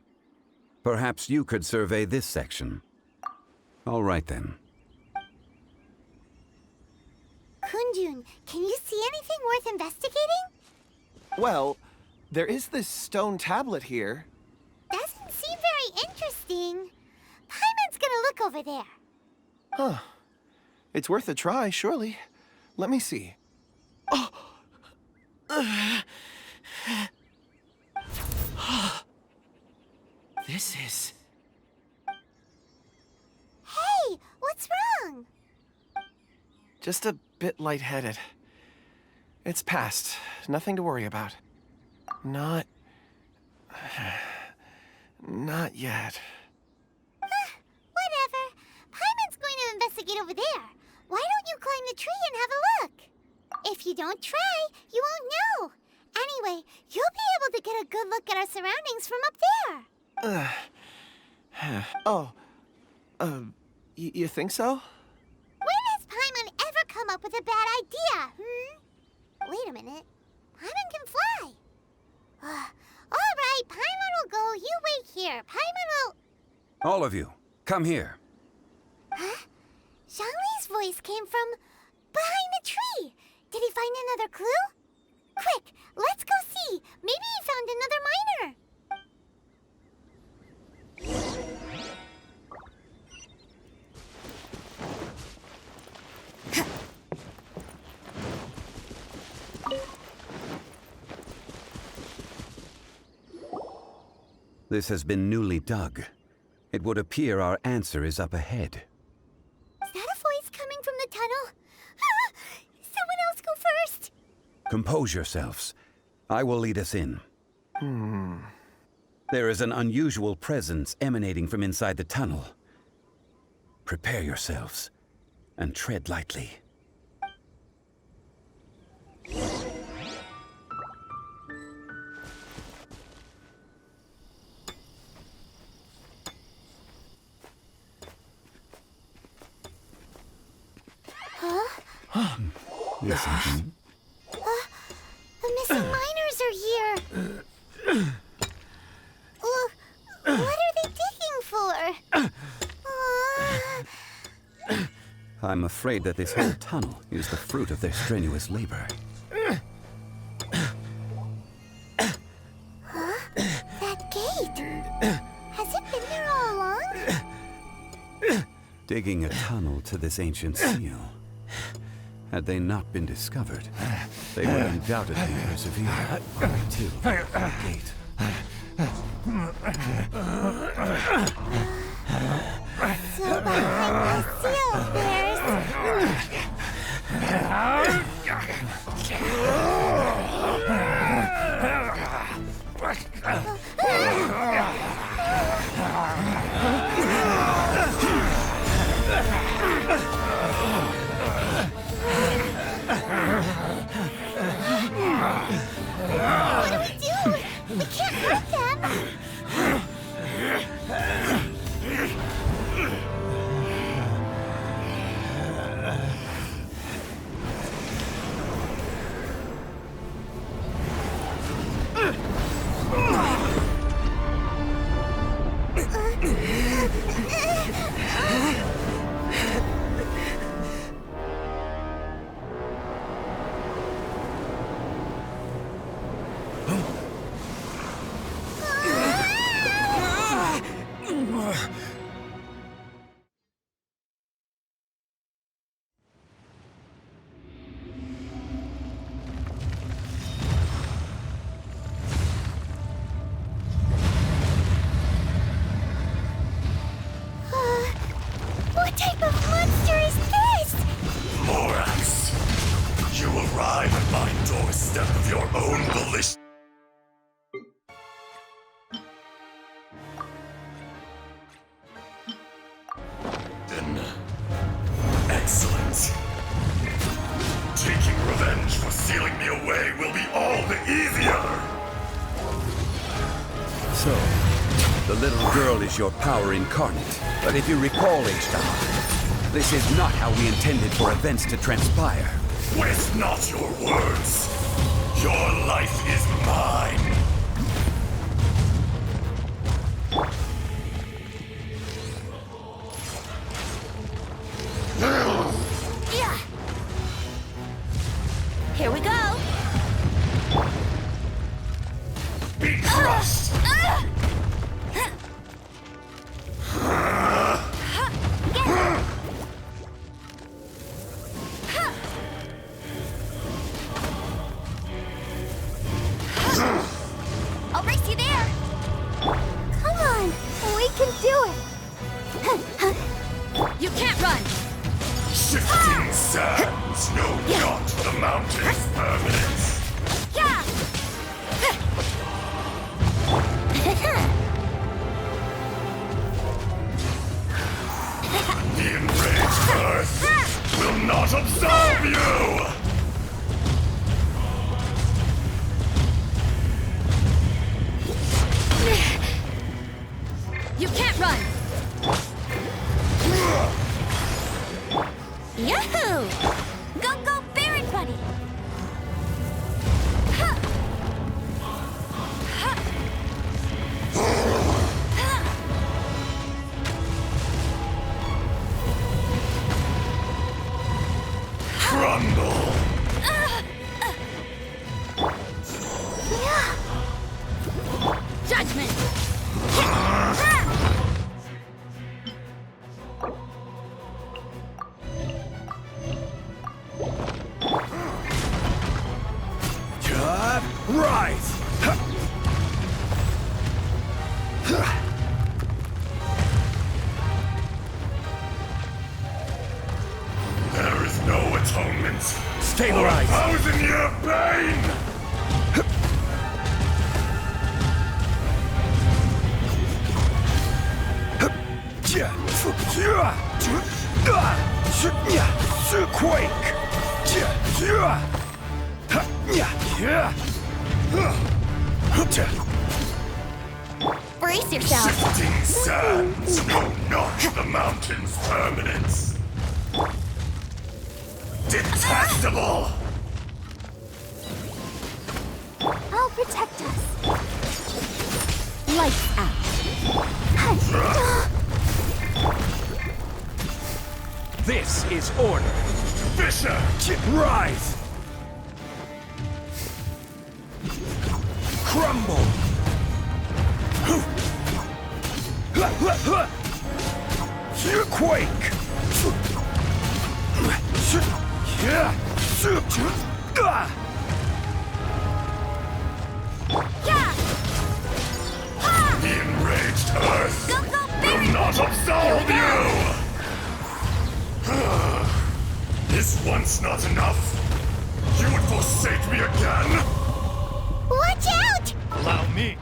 Perhaps you could survey this section. All right, then. Chongyun, can you see anything worth investigating? Well, there is this stone tablet here. Doesn't seem very interesting. Paimon's gonna look over there. Huh. It's worth a try, surely. Let me see. Oh! This is... Hey, what's wrong? just a bit lightheaded. It's past. Nothing to worry about. Not yet. Whatever. Paimon's going to investigate over there. Why don't you climb the tree and have a look? If you don't try, you won't know. Anyway, you'll be able to get a good look at our surroundings from up there. You think so? When has Paimon ever come up with a bad idea, Wait a minute. Paimon can fly. All right, Paimon will go. You wait here. Paimon will... All of you, come here. Huh? Zhongli's voice came from behind the tree. Did he find another clue? Quick, let's go see. Maybe he found another miner. This has been newly dug. It would appear our answer is up ahead. Is that a voice coming from the tunnel? Someone else go first. Compose yourselves. I will lead us in. There is an unusual presence emanating from inside the tunnel. Prepare yourselves and tread lightly. Listen. The missing miners are here. What are they digging for? I'm afraid that this whole tunnel is the fruit of their strenuous labor. That gate. Has it been there all along? Digging a tunnel to this ancient seal. Had they not been discovered, they would undoubtedly persevere until the gate. So behind the seal, there's... What do we do? We can't hurt them! ballistic. Excellent. Taking revenge for sealing me away will be all the easier. So, the little girl is your power incarnate. But if you recall, Azdaha, this is not how we intended for events to transpire. Waste not your words. Your life is mine. Yeah. Here we go. Be crushed. I'll race you there. Come on, we can do it. You can't run. Shifting sands know not the mountain's permanence. Yeah. The enraged earth will not absolve you! You can't run. Yahoo! Go, Baron Buddy! Crumble! Judgment! Rise! There is no atonement. Stabilize! For 1,000-year pain! Quake! Brace yourself! Shifting sands know not the mountain's permanence. Detestable! I'll protect us. Lights out. This is order! Fisher! Rise! Crumble! Quake! Yeah! The enraged earth Go, will Baron! not absolve you! Is once not enough? You would forsake me again? Watch out! Allow me.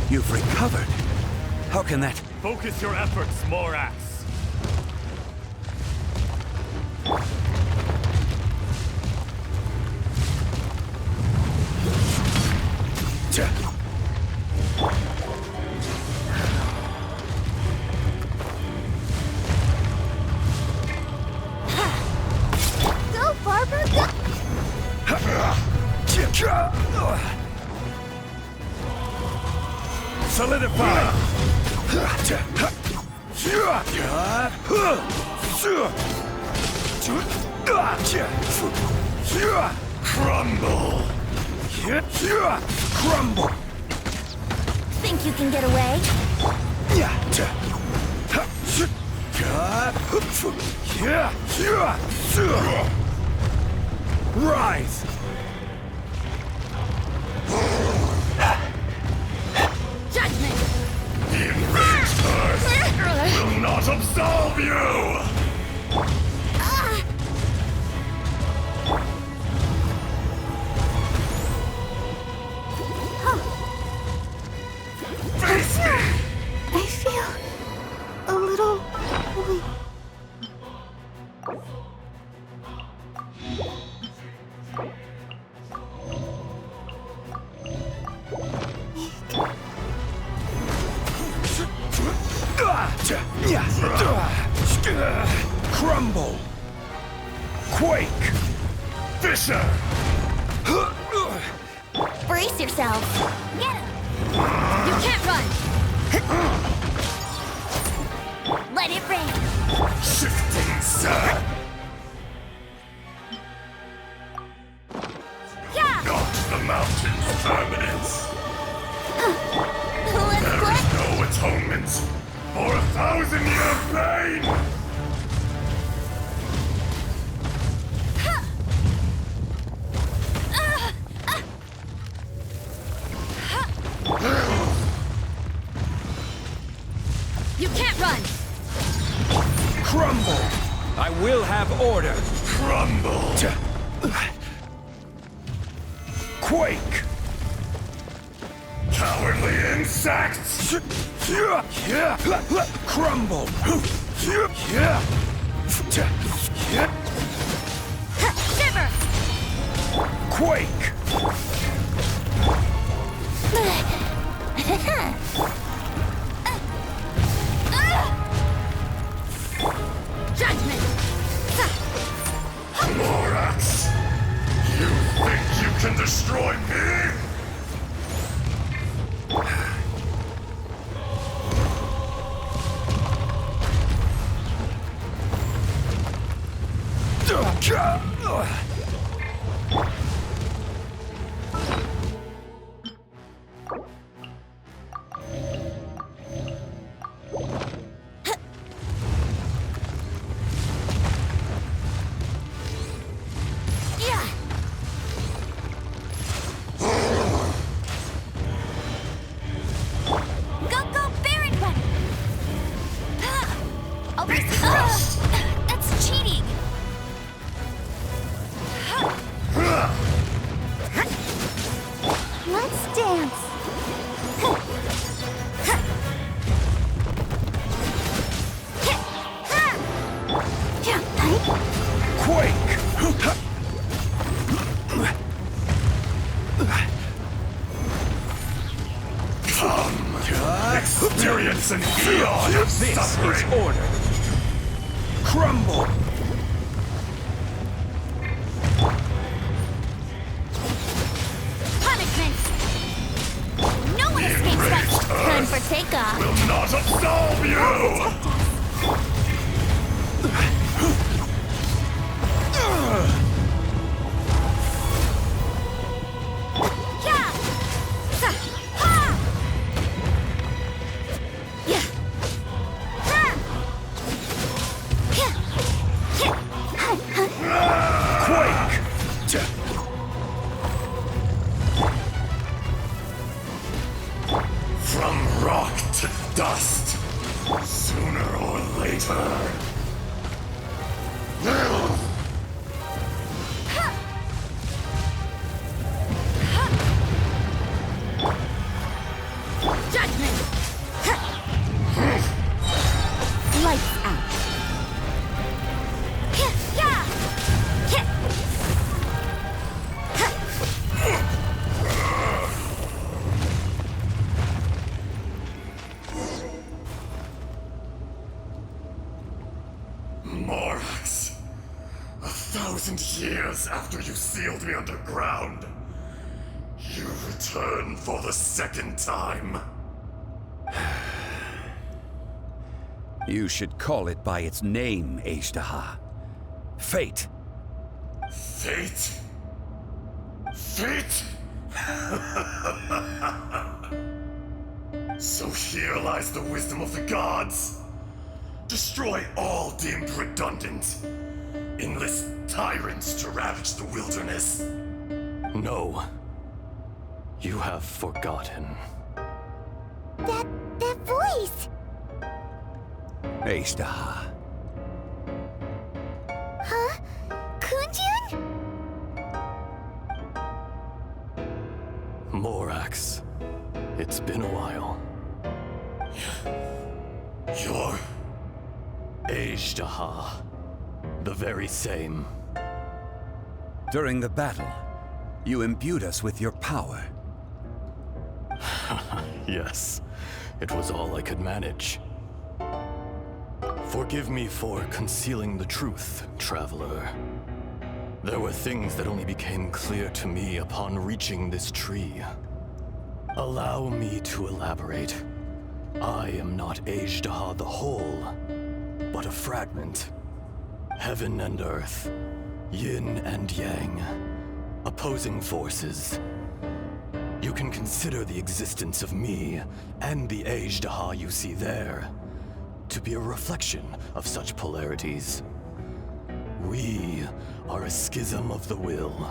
You've recovered. How can that... Focus your efforts, Morax. Go, Barbara, go! Solidify! Crumble! Crumble! Think you can get away? Rise! Judgment! The enraged earth will not absolve you! Face me! I feel a little weak. Crumble! Quake! Fisher! Brace yourself. Get him. You can't run. Let it rain. Shifting sun! Yeah. Not the mountain's permanence! Let's There play. is no atonement for 1,000-year pain! You can't run. Crumble! I will have order. Crumble! Quake! Cowardly insects! Crumble! Shiver. Quake! Judgment. Morax! You think you can destroy me? Yeah. Go, Baron Runner. Oh, Be crushed! that's cheating. Let's dance. Quake! Come, experience an eon of This suffering! is order. Crumble! Punishment. No one escapes that. Time for takeoff. Will not absolve you! Yeah. Ha. Yeah. Ha. Yeah. Quake! From rock to dust, sooner or later. Judgment. Lights out. Yeah. Morax, 1,000 years after you sealed me underground, you return for the second time. You should call it by its name, Azdaha. Fate. Fate? Fate? So here lies the wisdom of the gods. Destroy all deemed redundant. Enlist tyrants to ravage the wilderness. No. You have forgotten. That voice. Azdaha. Huh? Chongyun? Morax, it's been a while. You're Azdaha, the very same. During the battle, you imbued us with your power. Yes, it was all I could manage. Forgive me for concealing the truth, traveler. There were things that only became clear to me upon reaching this tree. Allow me to elaborate. I am not Azdaha the whole, but a fragment. Heaven and earth, yin and yang, opposing forces. You can consider the existence of me and the Azdaha you see there to be a reflection of such polarities. We are a schism of the will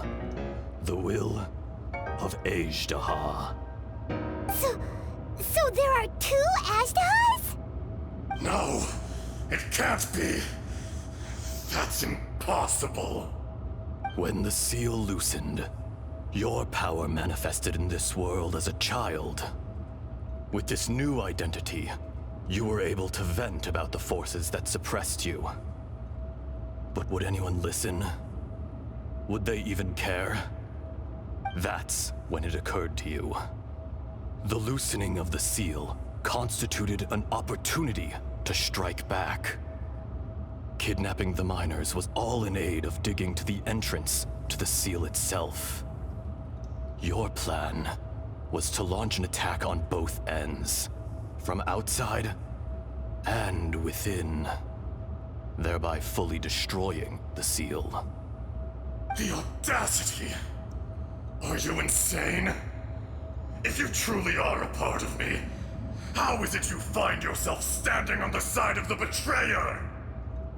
of Azdaha. So there are two Azdahas? No, it can't be. That's impossible. When the seal loosened, your power manifested in this world as a child. With this new identity, you were able to vent about the forces that suppressed you. But would anyone listen? Would they even care? That's when it occurred to you. The loosening of the seal constituted an opportunity to strike back. Kidnapping the miners was all in aid of digging to the entrance to the seal itself. Your plan was to launch an attack on both ends, from outside and within, thereby fully destroying the seal. The audacity! Are you insane? If you truly are a part of me, how is it you find yourself standing on the side of the betrayer?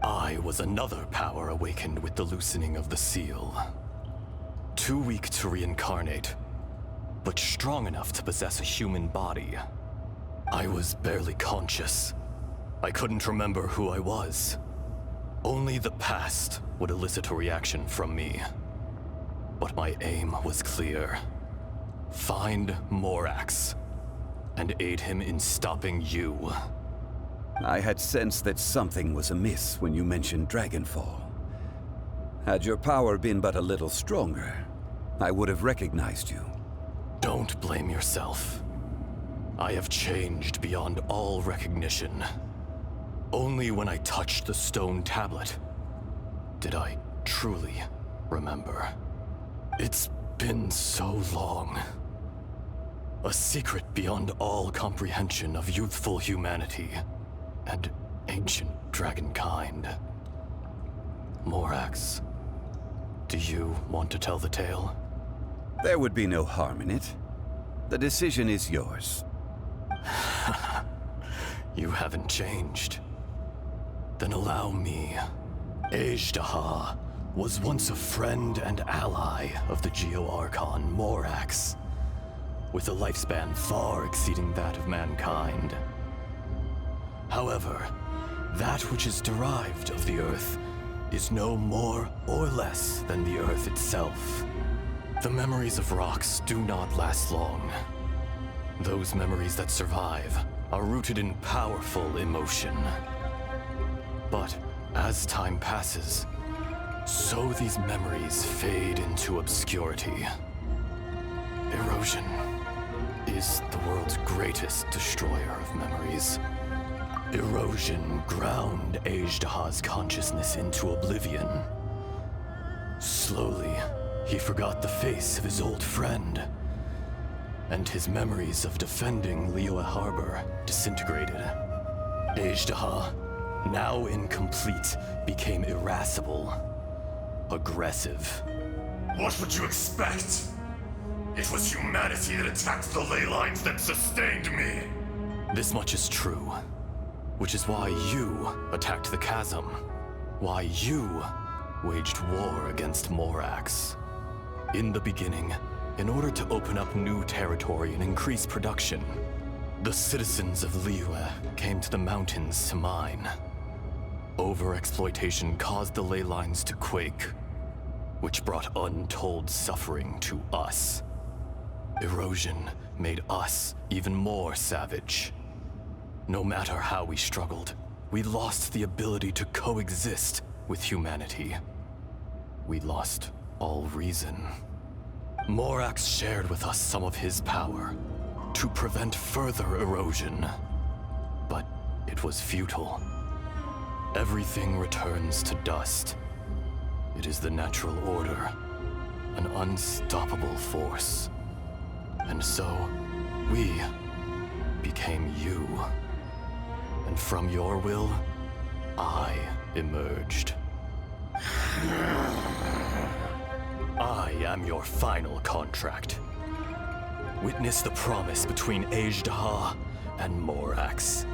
I was another power awakened with the loosening of the seal. Too weak to reincarnate, but strong enough to possess a human body. I was barely conscious. I couldn't remember who I was. Only the past would elicit a reaction from me. But my aim was clear. Find Morax, and aid him in stopping you. I had sensed that something was amiss when you mentioned Dragonfall. Had your power been but a little stronger, I would have recognized you. Don't blame yourself. I have changed beyond all recognition. Only when I touched the stone tablet did I truly remember. It's been so long. A secret beyond all comprehension of youthful humanity and ancient dragonkind. Morax, do you want to tell the tale? There would be no harm in it. The decision is yours. You haven't changed. Then allow me. Azdaha was once a friend and ally of the Geo-Archon Morax, with a lifespan far exceeding that of mankind. However, that which is derived of the Earth is no more or less than the Earth itself. The memories of rocks do not last long. Those memories that survive are rooted in powerful emotion. But as time passes, so these memories fade into obscurity. Erosion is the world's greatest destroyer of memories. Erosion ground Azdaha's consciousness into oblivion. Slowly, he forgot the face of his old friend, and his memories of defending Liyue Harbor disintegrated. Azdaha, now incomplete, became irascible, aggressive. What would you expect? It was humanity that attacked the ley lines that sustained me. This much is true, which is why you attacked the chasm, why you waged war against Morax. In the beginning, in order to open up new territory and increase production, The citizens of Liyue came to the mountains to mine. Overexploitation caused the ley lines to quake, which brought untold suffering to us. Erosion made us even more savage. No matter how we struggled, we lost the ability to coexist with humanity. We lost all reason. Morax shared with us some of his power to prevent further erosion, but it was futile. Everything returns to dust. It is the natural order, an unstoppable force. And so, we became you. And from your will, I emerged. I am your final contract. Witness the promise between Azdaha and Morax.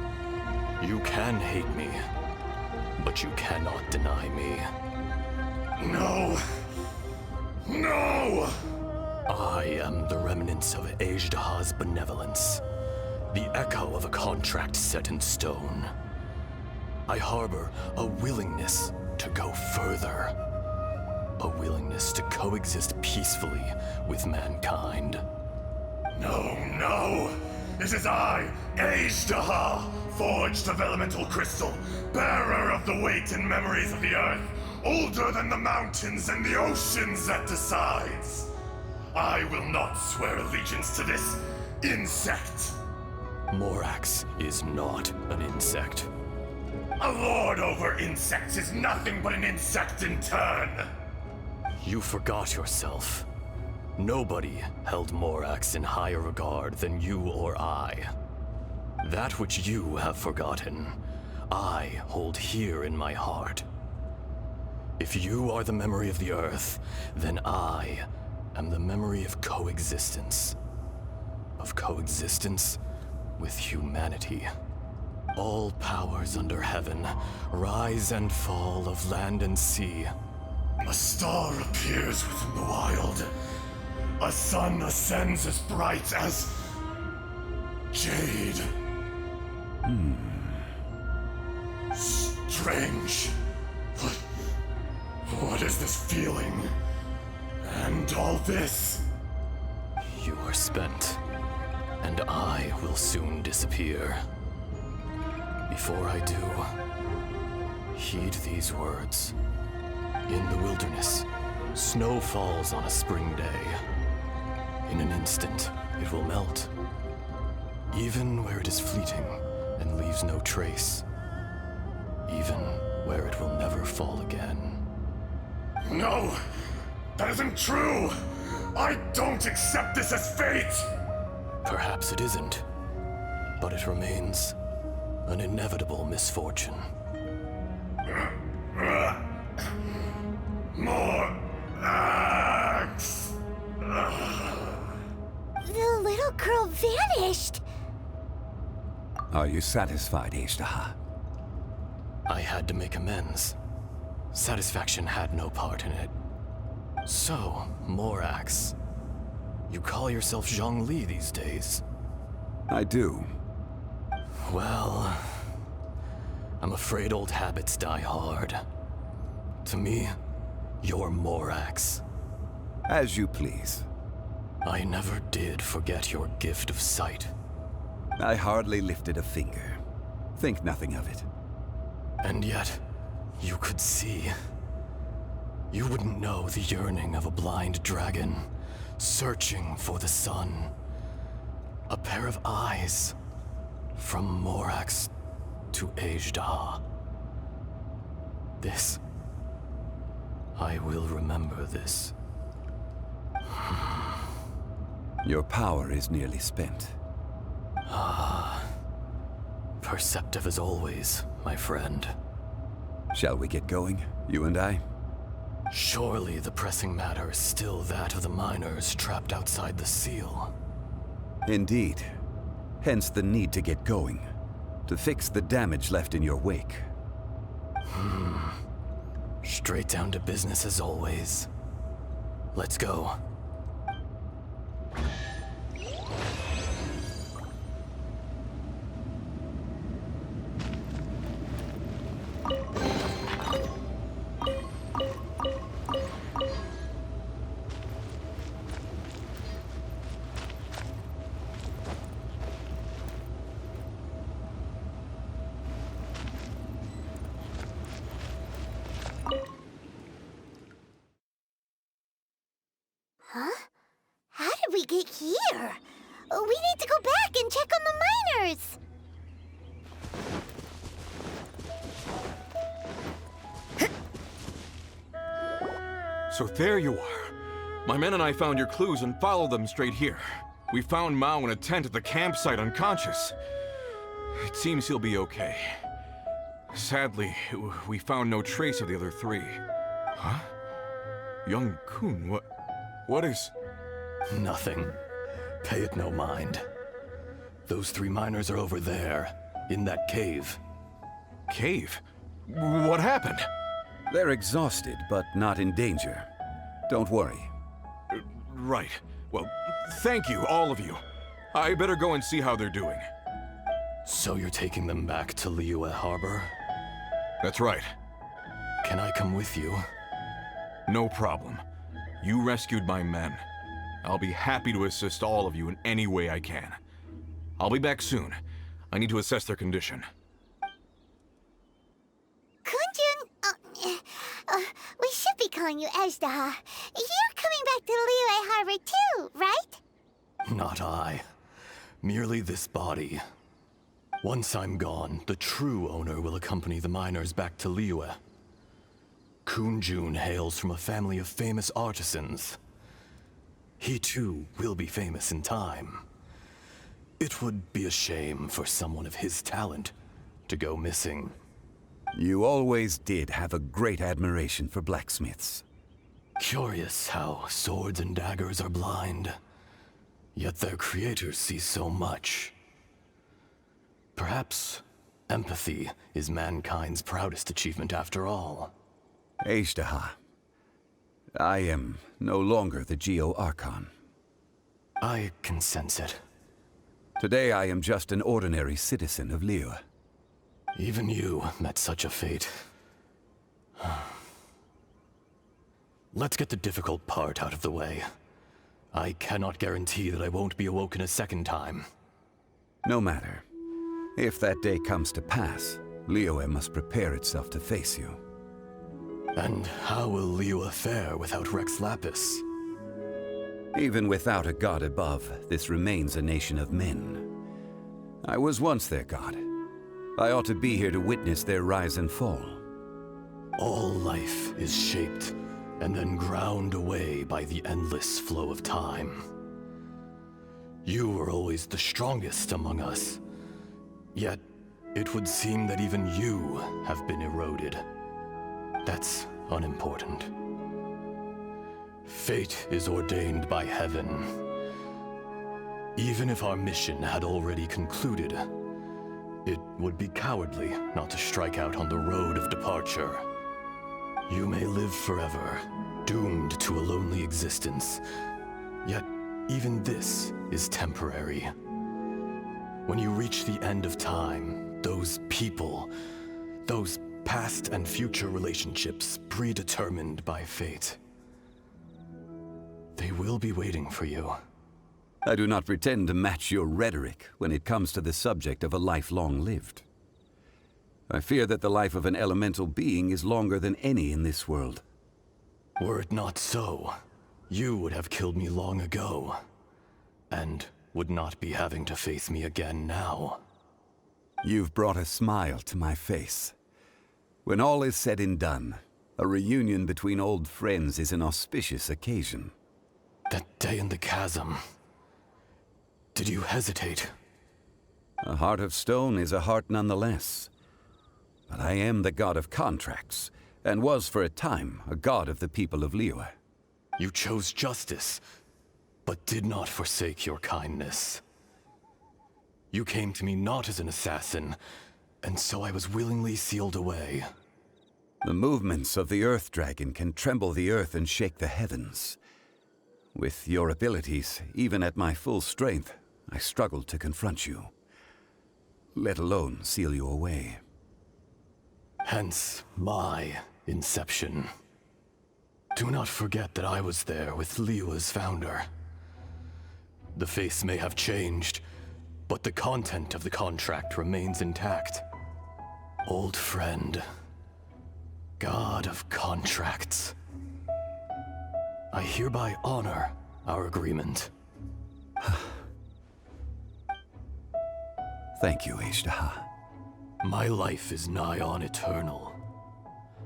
You can hate me, but you cannot deny me. No! No! I am the remnants of Azdaha's benevolence, the echo of a contract set in stone. I harbor a willingness to go further, a willingness to coexist peacefully with mankind. No, no! It is I, Azdaha, forged of elemental crystal, bearer of the weight and memories of the earth, older than the mountains and the oceans that decides. I will not swear allegiance to this insect. Morax is not an insect. A lord over insects is nothing but an insect in turn. You forgot yourself. Nobody held Morax in higher regard than you or I. That which you have forgotten, I hold here in my heart. If you are the memory of the Earth, then I am the memory of coexistence. Of coexistence with humanity. All powers under heaven, rise and fall of land and sea. A star appears within the wild. A sun ascends as bright as jade. Strange. What is this feeling? And all this? You are spent, and I will soon disappear. Before I do, heed these words. In the wilderness, snow falls on a spring day. In an instant, it will melt. Even where it is fleeting and leaves no trace. Even where it will never fall again. No! That isn't true! I don't accept this as fate! Perhaps it isn't, but it remains an inevitable misfortune. More axe! The little girl vanished! Are you satisfied, Azdaha? I had to make amends. Satisfaction had no part in it. So, Morax, you call yourself Zhongli these days? I do. Well, I'm afraid old habits die hard. To me, you're Morax. As you please. I never did forget your gift of sight. I hardly lifted a finger. Think nothing of it. And yet, you could see. You wouldn't know the yearning of a blind dragon, searching for the sun. A pair of eyes, from Morax to Azdaha. This, I will remember this. Your power is nearly spent. Perceptive as always, my friend. Shall we get going, you and I? Surely the pressing matter is still that of the miners trapped outside the seal. Indeed. Hence the need to get going. To fix the damage left in your wake. Straight down to business as always. Let's go. get here? We need to go back and check on the miners. So there you are. My men and I found your clues and followed them straight here. We found Mao in a tent at the campsite unconscious. It seems he'll be okay. Sadly, we found no trace of the other three. Huh? Young Kun, what is... Nothing. Pay it no mind. Those 3 miners are over there, in that cave. Cave? What happened? They're exhausted, but not in danger. Don't worry. Right. Well, thank you, all of you. I better go and see how they're doing. So you're taking them back to Liyue Harbor? That's right. Can I come with you? No problem. You rescued my men. I'll be happy to assist all of you in any way I can. I'll be back soon. I need to assess their condition. Chongyun, we should be calling you Azdaha. You're coming back to Liyue Harbor too, right? Not I. Merely this body. Once I'm gone, the true owner will accompany the miners back to Liyue. Chongyun hails from a family of famous artisans. He too will be famous in time. It would be a shame for someone of his talent to go missing. You always did have a great admiration for blacksmiths. Curious how swords and daggers are blind, yet their creators see so much. Perhaps empathy is mankind's proudest achievement after all. Azdaha, I am no longer the Geo-Archon. I can sense it. Today I am just an ordinary citizen of Liyue. Even you met such a fate. Let's get the difficult part out of the way. I cannot guarantee that I won't be awoken a second time. No matter. If that day comes to pass, Liyue must prepare itself to face you. And how will Liyue fare without Rex Lapis? Even without a god above, this remains a nation of men. I was once their god. I ought to be here to witness their rise and fall. All life is shaped and then ground away by the endless flow of time. You were always the strongest among us. Yet, it would seem that even you have been eroded. That's unimportant. Fate is ordained by heaven. Even if our mission had already concluded, it would be cowardly not to strike out on the road of departure. You may live forever, doomed to a lonely existence. Yet, even this is temporary. When you reach the end of time, those people, those past and future relationships predetermined by fate, they will be waiting for you. I do not pretend to match your rhetoric when it comes to the subject of a life long lived. I fear that the life of an elemental being is longer than any in this world. Were it not so, you would have killed me long ago, and would not be having to face me again now. You've brought a smile to my face. When all is said and done, a reunion between old friends is an auspicious occasion. That day in the chasm, did you hesitate? A heart of stone is a heart nonetheless. But I am the god of contracts, and was for a time a god of the people of Liyue. You chose justice, but did not forsake your kindness. You came to me not as an assassin, and so I was willingly sealed away. The movements of the Earth Dragon can tremble the earth and shake the heavens. With your abilities, even at my full strength, I struggled to confront you, let alone seal you away. Hence my inception. Do not forget that I was there with Liyue's founder. The face may have changed, but the content of the contract remains intact. Old friend, god of contracts. I hereby honor our agreement. Thank you, Azdaha. My life is nigh on eternal.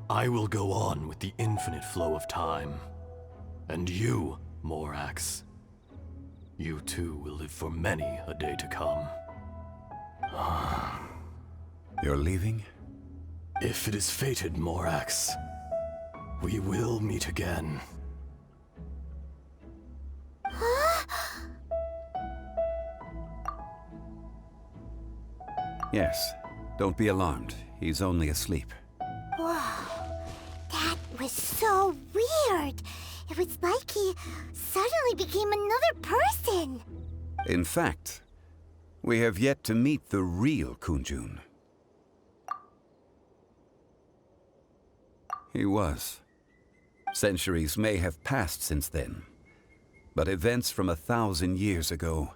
I will go on with the infinite flow of time. And you, Morax, you too will live for many a day to come. You're leaving? If it is fated, Morax, we will meet again. Yes. Don't be alarmed. He's only asleep. Whoa, that was so weird. It was like he suddenly became another person. In fact, we have yet to meet the real Chongyun. He was. Centuries may have passed since then, but events from 1,000 years ago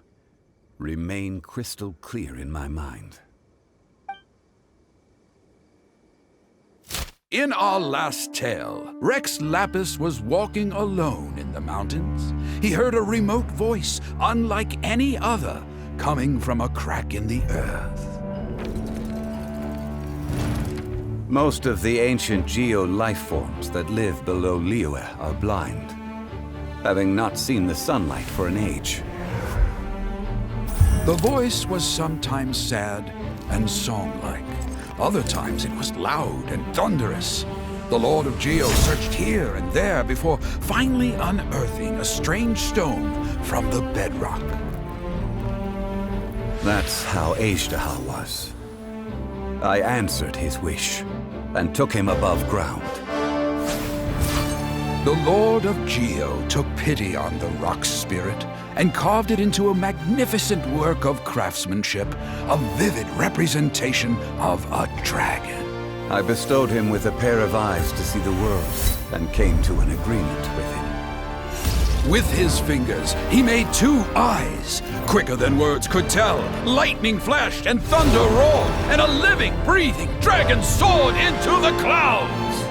remain crystal clear in my mind. In our last tale, Rex Lapis was walking alone in the mountains. He heard a remote voice, unlike any other, coming from a crack in the earth. Most of the ancient geo life forms that live below Liyue are blind, having not seen the sunlight for an age. The voice was sometimes sad and song-like. Other times it was loud and thunderous. The Lord of Geo searched here and there before finally unearthing a strange stone from the bedrock. That's how Azdaha was. I answered his wish and took him above ground. The Lord of Geo took pity on the rock spirit and carved it into a magnificent work of craftsmanship, a vivid representation of a dragon. I bestowed him with a pair of eyes to see the world and came to an agreement with him. With his fingers, he made 2 eyes. Quicker than words could tell, lightning flashed and thunder roared, and a living, breathing dragon soared into the clouds!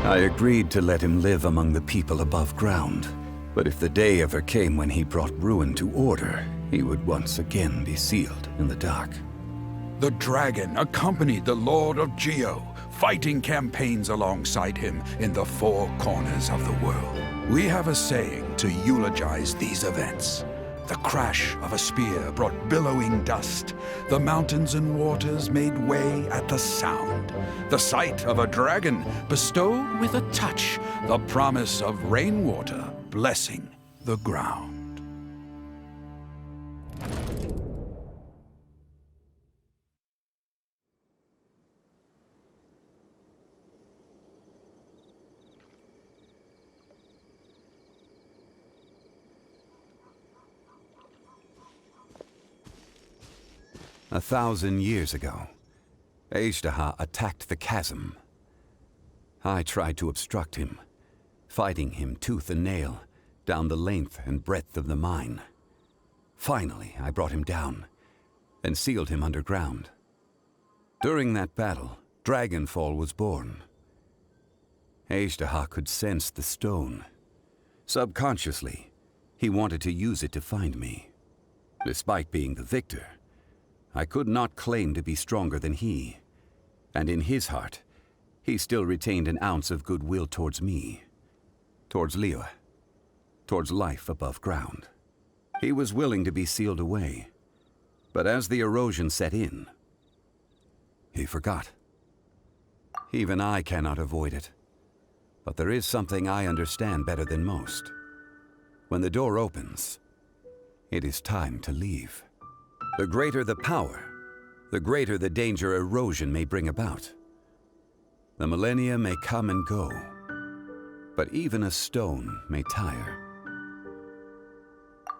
I agreed to let him live among the people above ground. But if the day ever came when he brought ruin to order, he would once again be sealed in the dark. The dragon accompanied the Lord of Geo, fighting campaigns alongside him in the 4 corners of the world. We have a saying to eulogize these events. The crash of a spear brought billowing dust. The mountains and waters made way at the sound. The sight of a dragon bestowed with a touch the promise of rainwater blessing the ground. A 1,000 years ago, Azdaha attacked the chasm. I tried to obstruct him, fighting him tooth and nail down the length and breadth of the mine. Finally, I brought him down and sealed him underground. During that battle, Dragonfall was born. Azdaha could sense the stone. Subconsciously, he wanted to use it to find me. Despite being the victor, I could not claim to be stronger than he, and in his heart, he still retained an ounce of goodwill towards me, towards Liyue, towards life above ground. He was willing to be sealed away, but as the erosion set in, he forgot. Even I cannot avoid it, but there is something I understand better than most. When the door opens, it is time to leave. The greater the power, the greater the danger erosion may bring about. The millennia may come and go, but even a stone may tire.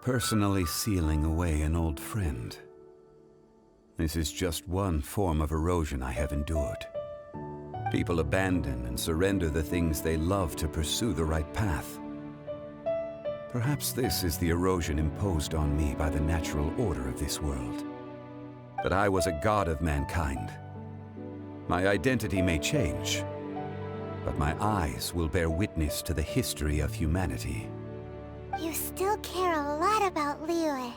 Personally sealing away an old friend. This is just one form of erosion I have endured. People abandon and surrender the things they love to pursue the right path. Perhaps this is the erosion imposed on me by the natural order of this world. That I was a god of mankind. My identity may change, but my eyes will bear witness to the history of humanity. You still care a lot about Liyue.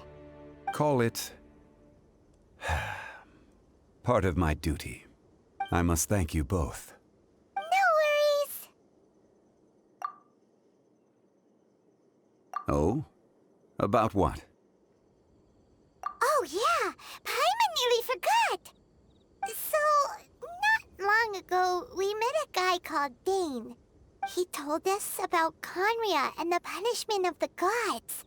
Call it part of my duty. I must thank you both. No worries. Oh? About what? Oh yeah, Paimon nearly forgot. So, not long ago, we met a guy called Dane. He told us about Conria and the punishment of the gods.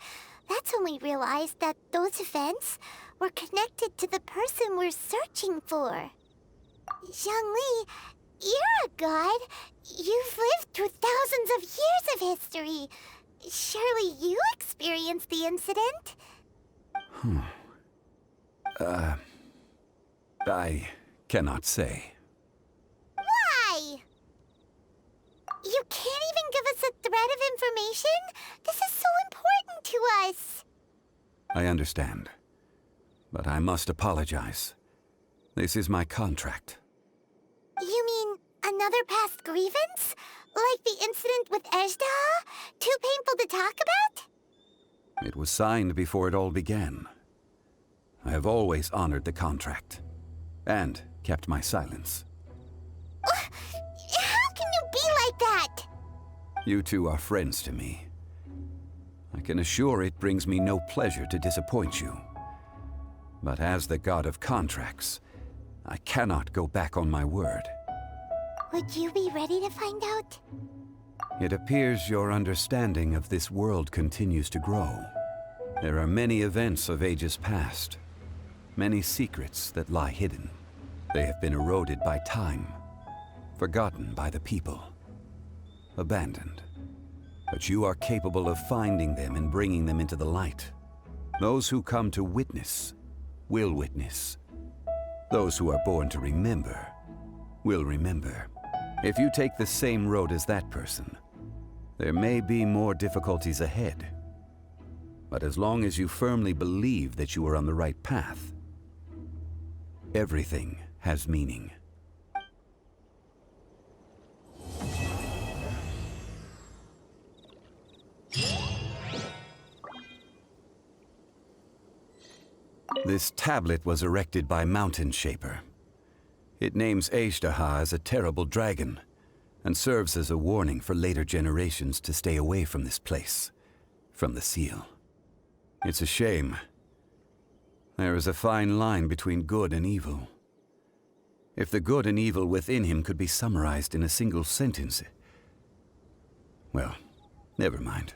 That's when we realized that those events were connected to the person we're searching for. Zhongli, you're a god. You've lived through thousands of years of history. Surely you experienced the incident? I cannot say. Why? You can't even give us a thread of information? This is so important to us. I understand. But I must apologize. This is my contract. You mean another past grievance? Like the incident with Azdaha? Too painful to talk about? It was signed before it all began. I have always honored the contract. And kept my silence. How can you be like that? You two are friends to me. I can assure it brings me no pleasure to disappoint you. But as the god of contracts, I cannot go back on my word. Would you be ready to find out? It appears your understanding of this world continues to grow. There are many events of ages past, many secrets that lie hidden. They have been eroded by time, forgotten by the people, abandoned. But you are capable of finding them and bringing them into the light. Those who come to witness will witness. Those who are born to remember will remember. If you take the same road as that person, there may be more difficulties ahead. But as long as you firmly believe that you are on the right path, everything has meaning. This tablet was erected by Mountain Shaper. It names Azdaha as a terrible dragon, and serves as a warning for later generations to stay away from this place, from the seal. It's a shame. There is a fine line between good and evil. If the good and evil within him could be summarized in a single sentence... Well, never mind.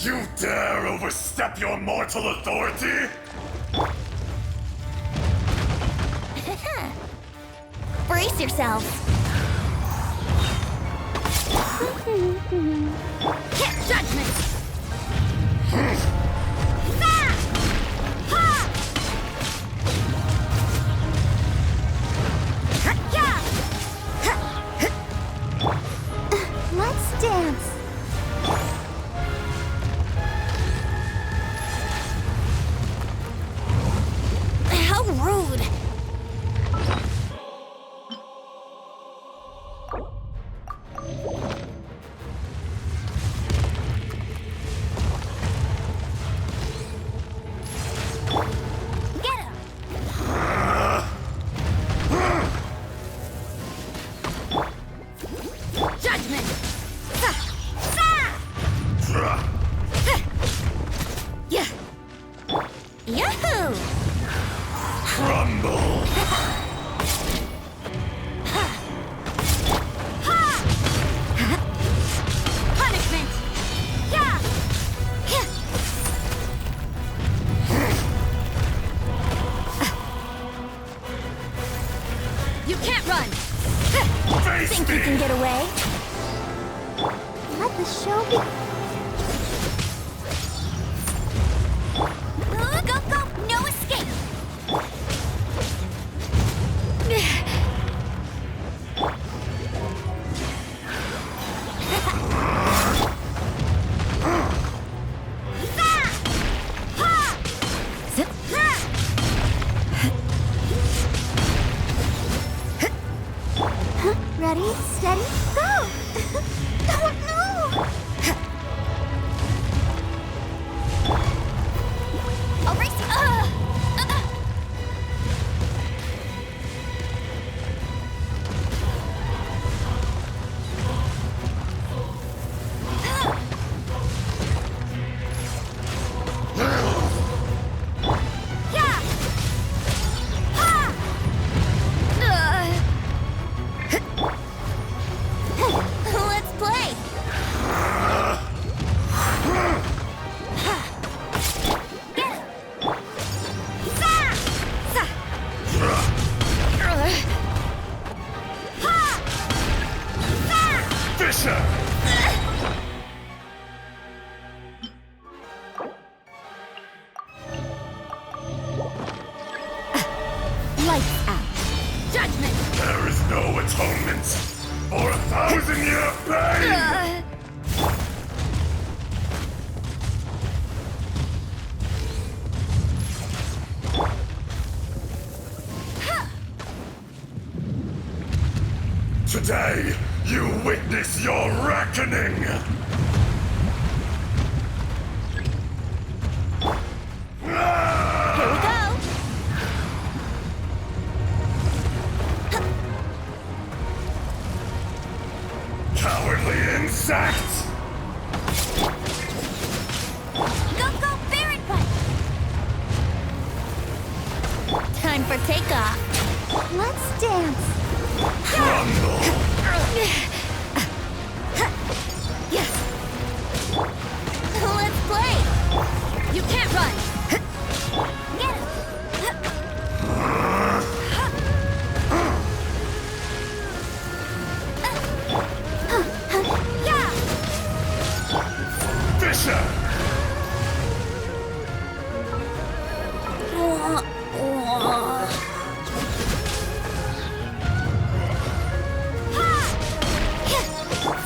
You dare overstep your mortal authority? Brace yourselves. Hit judgment! Let's dance. How rude. Get him. Judgment. Yeah. Yahoo! Crumble! Punishment! Yeah! You can't run! Think you can get away? Let the show be... Go, go! No escape! Ready, steady, go! Oh no! I'll race you! Let's play! Fisher! Lights out. Judgment! There is no atonement for 1,000-year pain! Today, you witness your reckoning! Here we go! Cowardly insect! Go, go, Baron Punch! Time for takeoff. Let's dance. Crumble! Yes. Let's play. You can't run. Get him. Yeah. Fisher!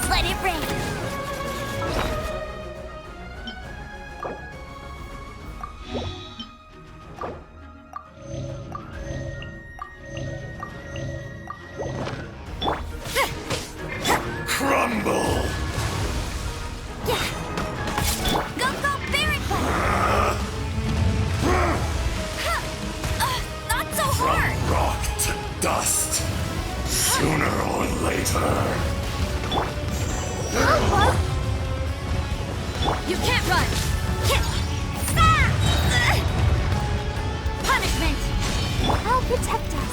Let it rain. Crumble! Yeah. Go, go, Baron Punch. Not so hard. From rock to dust, sooner or later. You can't run. Punishment. I'll protect us.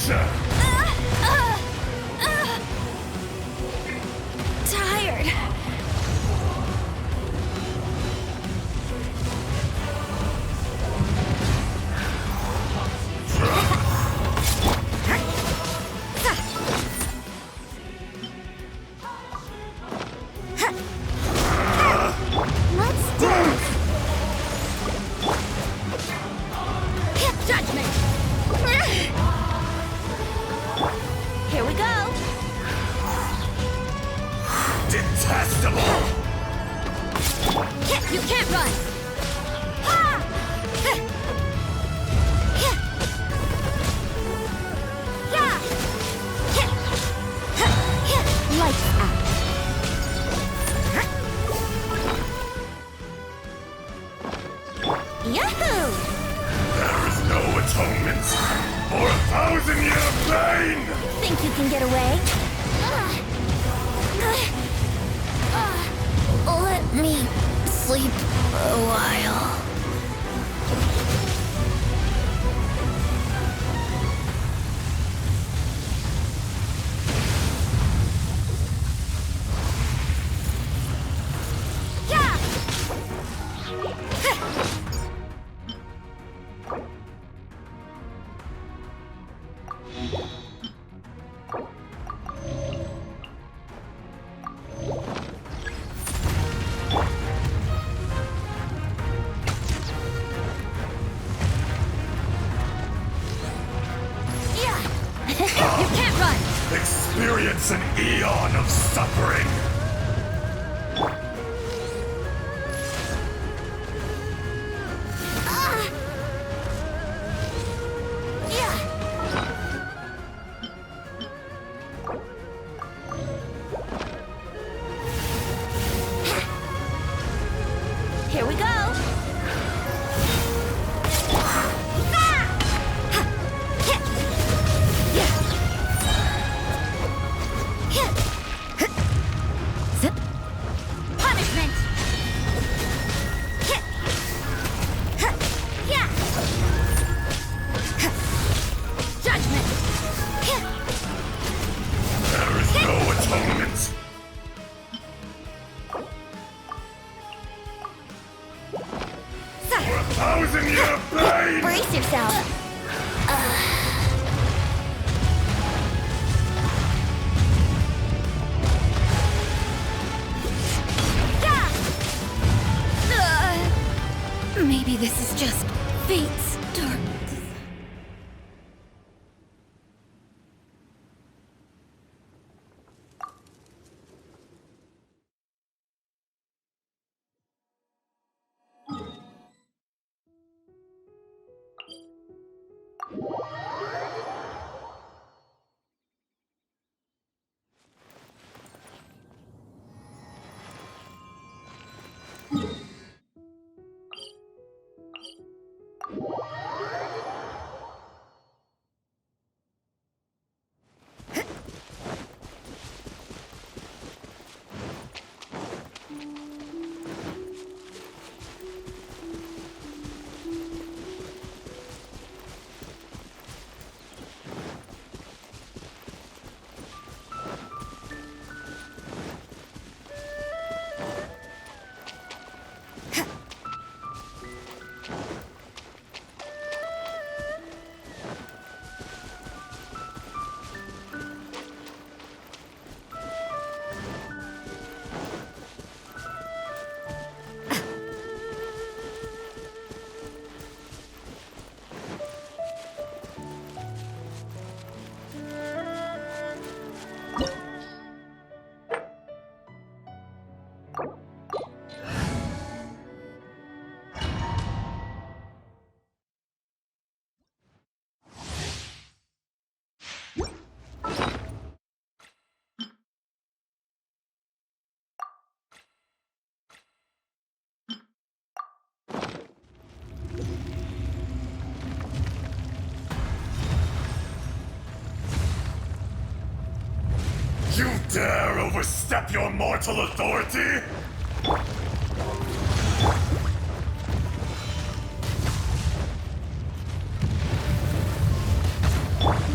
Tired. Let's dance. Judgment. Here we go. Detestable! You can't run. Lights out. Yahoo! There is no atonement for 1,000-year pain! Think you can get away? Let me sleep a while. You can't run! Experience an eon of suffering! Here we go! Punishment! Judgment! There is no atonement! For 1,000-year pain! Brace yourself! Maybe this is just fate's dark. You dare overstep your mortal authority?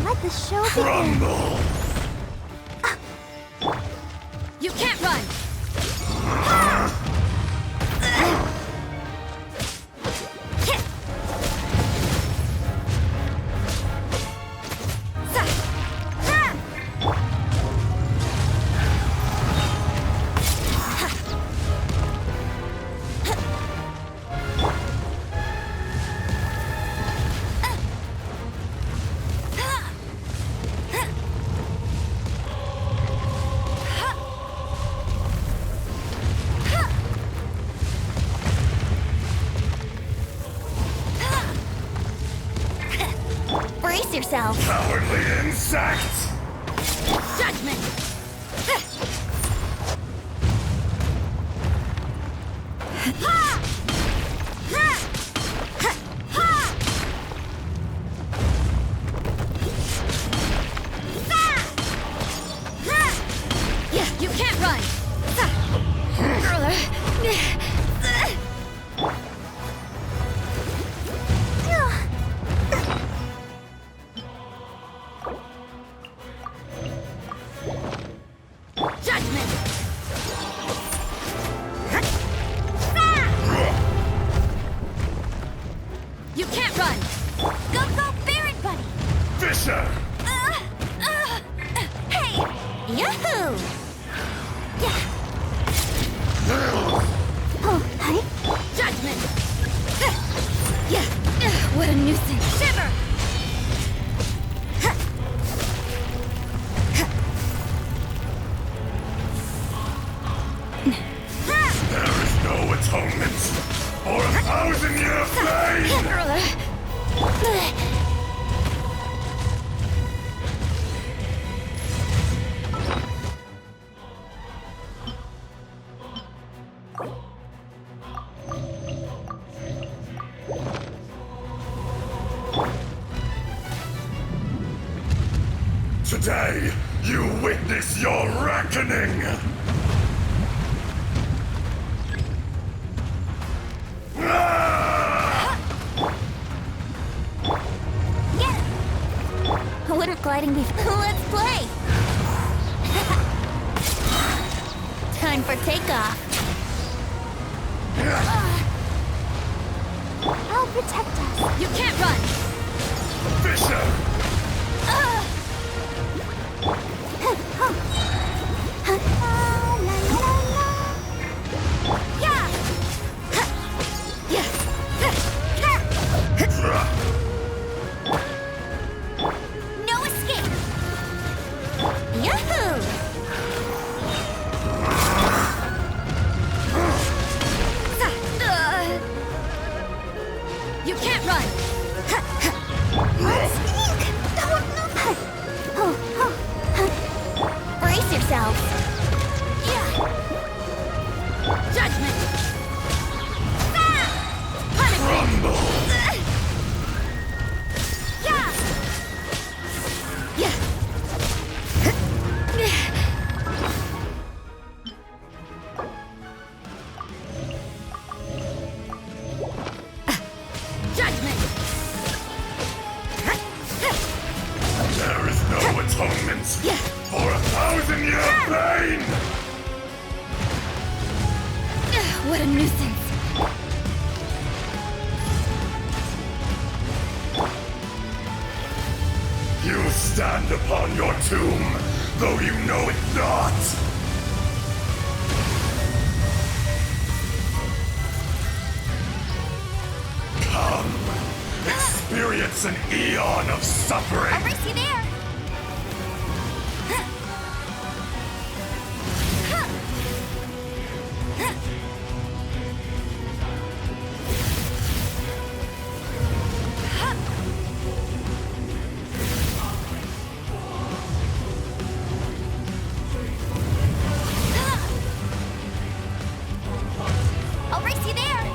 Let the the show begin. Crumble! You can't run! Brace yourself! Cowardly insect! Judgment! Yeah, you can't run! Judgment! You can't run! Go, go, Barret Buddy! Fisher! Hey! Yahoo! Yeah! Oh, hi! Judgment! Yeah! What a nuisance! Shiver! There is no atonement for 1,000-year flame! Today, you witness your reckoning! Water gliding me. Let's play! Time for takeoff. I'll protect us. You can't run! Fisher! No escape! Yahoo! You can't run! Brace yourself! Yeah! Judgment! Crumble! Yeah! Yeah! Judgment! There is no atonement for 1,000-year pain! What a nuisance! You stand upon your tomb, though you know it not! Come, experience an eon of suffering! I'll race you there! I'll race you there!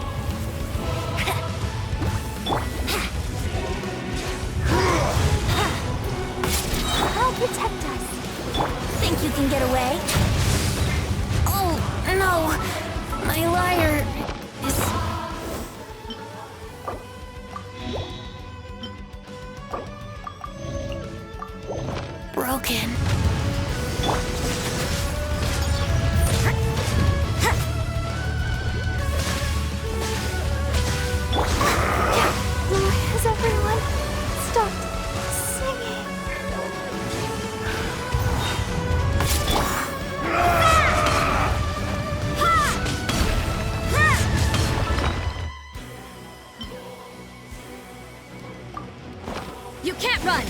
run!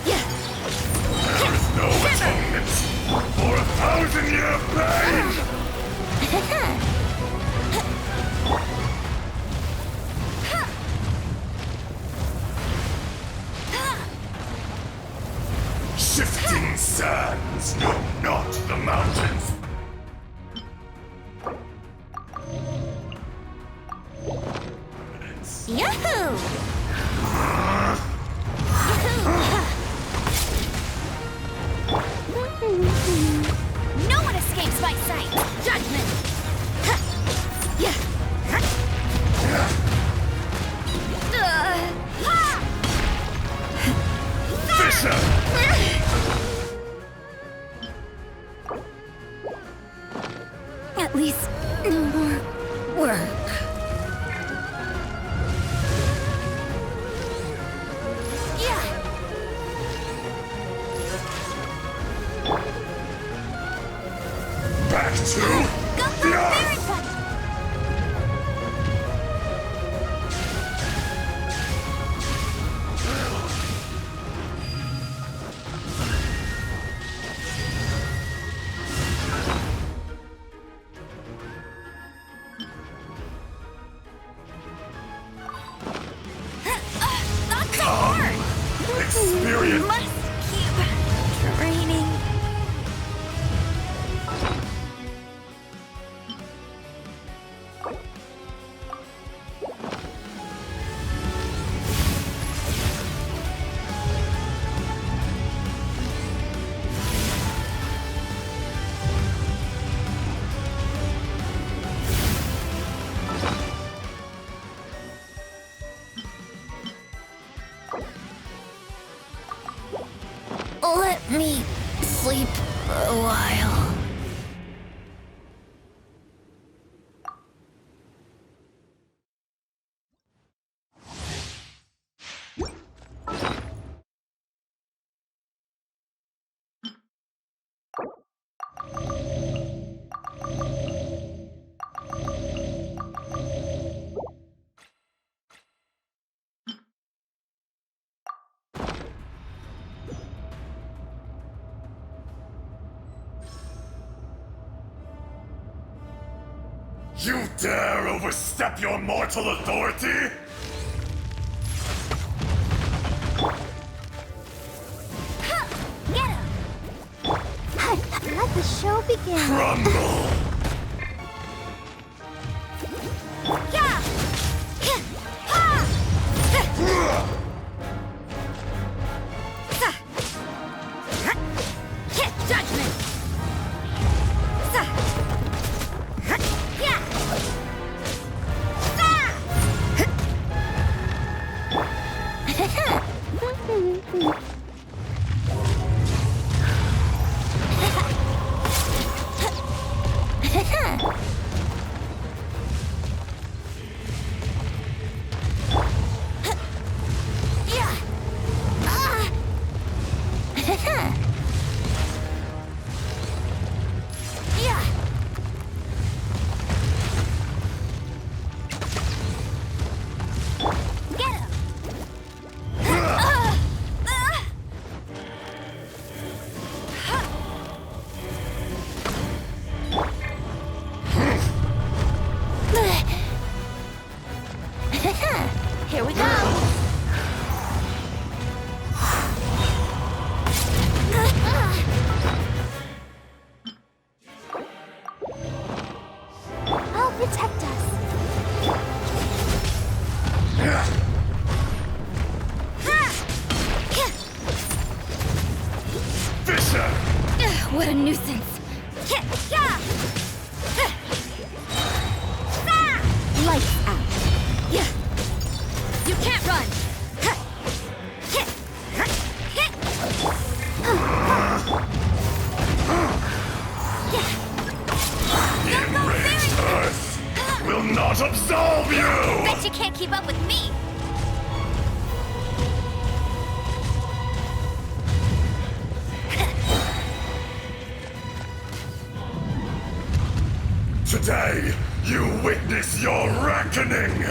Yeah! There is no atonement for 1,000-year pain! Shifting sands know not the mountains. Yahoo! No one escapes my sight! Judgment! Yeah! Fisher! At least, no more work. Back to the Earth! Experience! Must keep training. Let me sleep a while. You dare overstep your mortal authority? Get him! Let the show begin. Crumble! Yeah! Ha! Judgment! Here we go! I'll protect us. Fisher! What a nuisance! Lights out. Yeah. You can't run. The enraged Earth will not absolve you! Bet you can't keep up with me. Today, you witness your reckoning!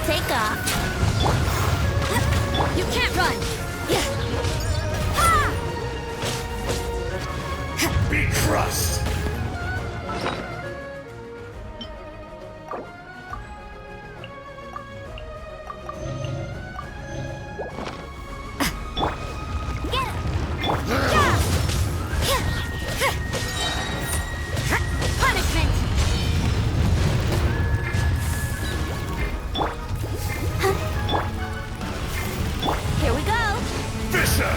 take off. You can't run! Be crushed! Here we go! Fisher!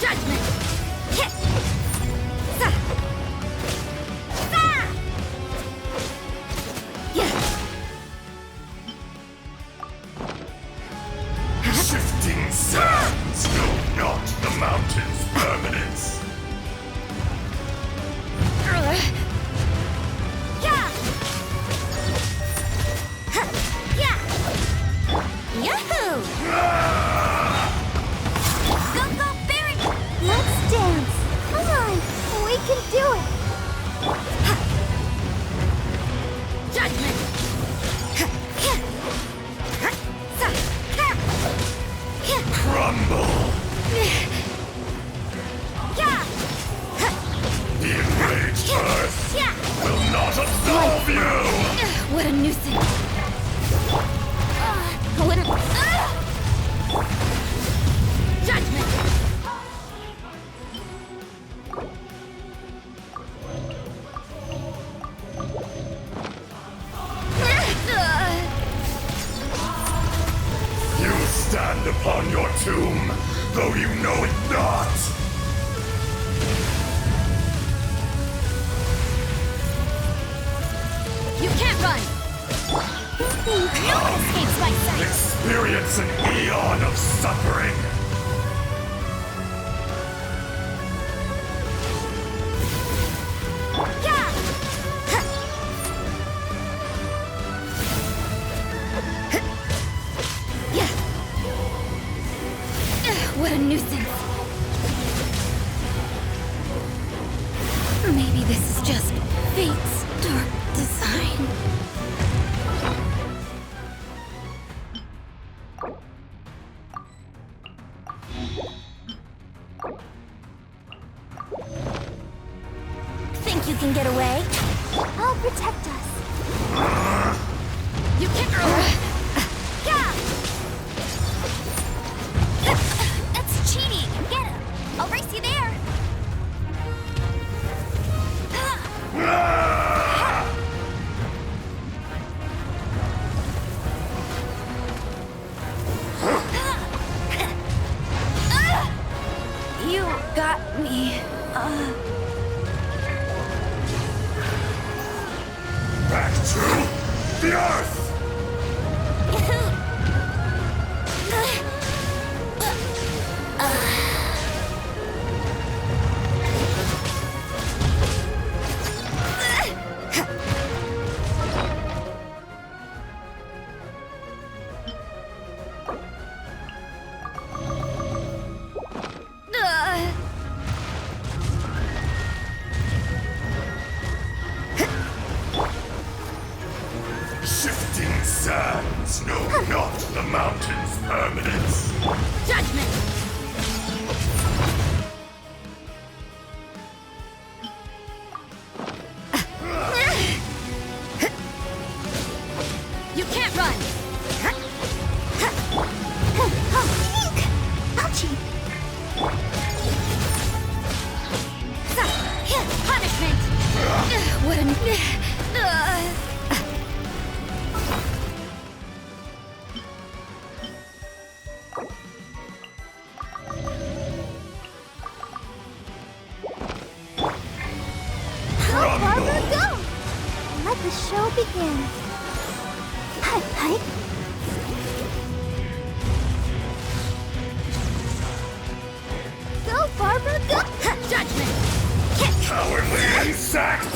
Judgment! Shifting sands know not the mountain's permanence. Yahoo! Go, Barry! Let's dance! Come on! We can do it! Judgment! Crumble! The enraged earth will not absolve you! What a nuisance! What a... Judgment! You stand upon your tomb, though you know it not! You can't run! No one escapes my sight! Experience an eon of suffering! What a nuisance! Maybe this is just fate's dark design. Think you can get away? I'll protect us. You can't. That's cheating. Get him. I'll race you there. You got me. Back to the Earth! Shifting sands know not the mountain's permanence. Judgment! You can't run! Ouchie! Punishment! What a... Barbara, go! Let the show begin. Hi, hi. Go, Barbara, go! Judgment! Cowardly insect!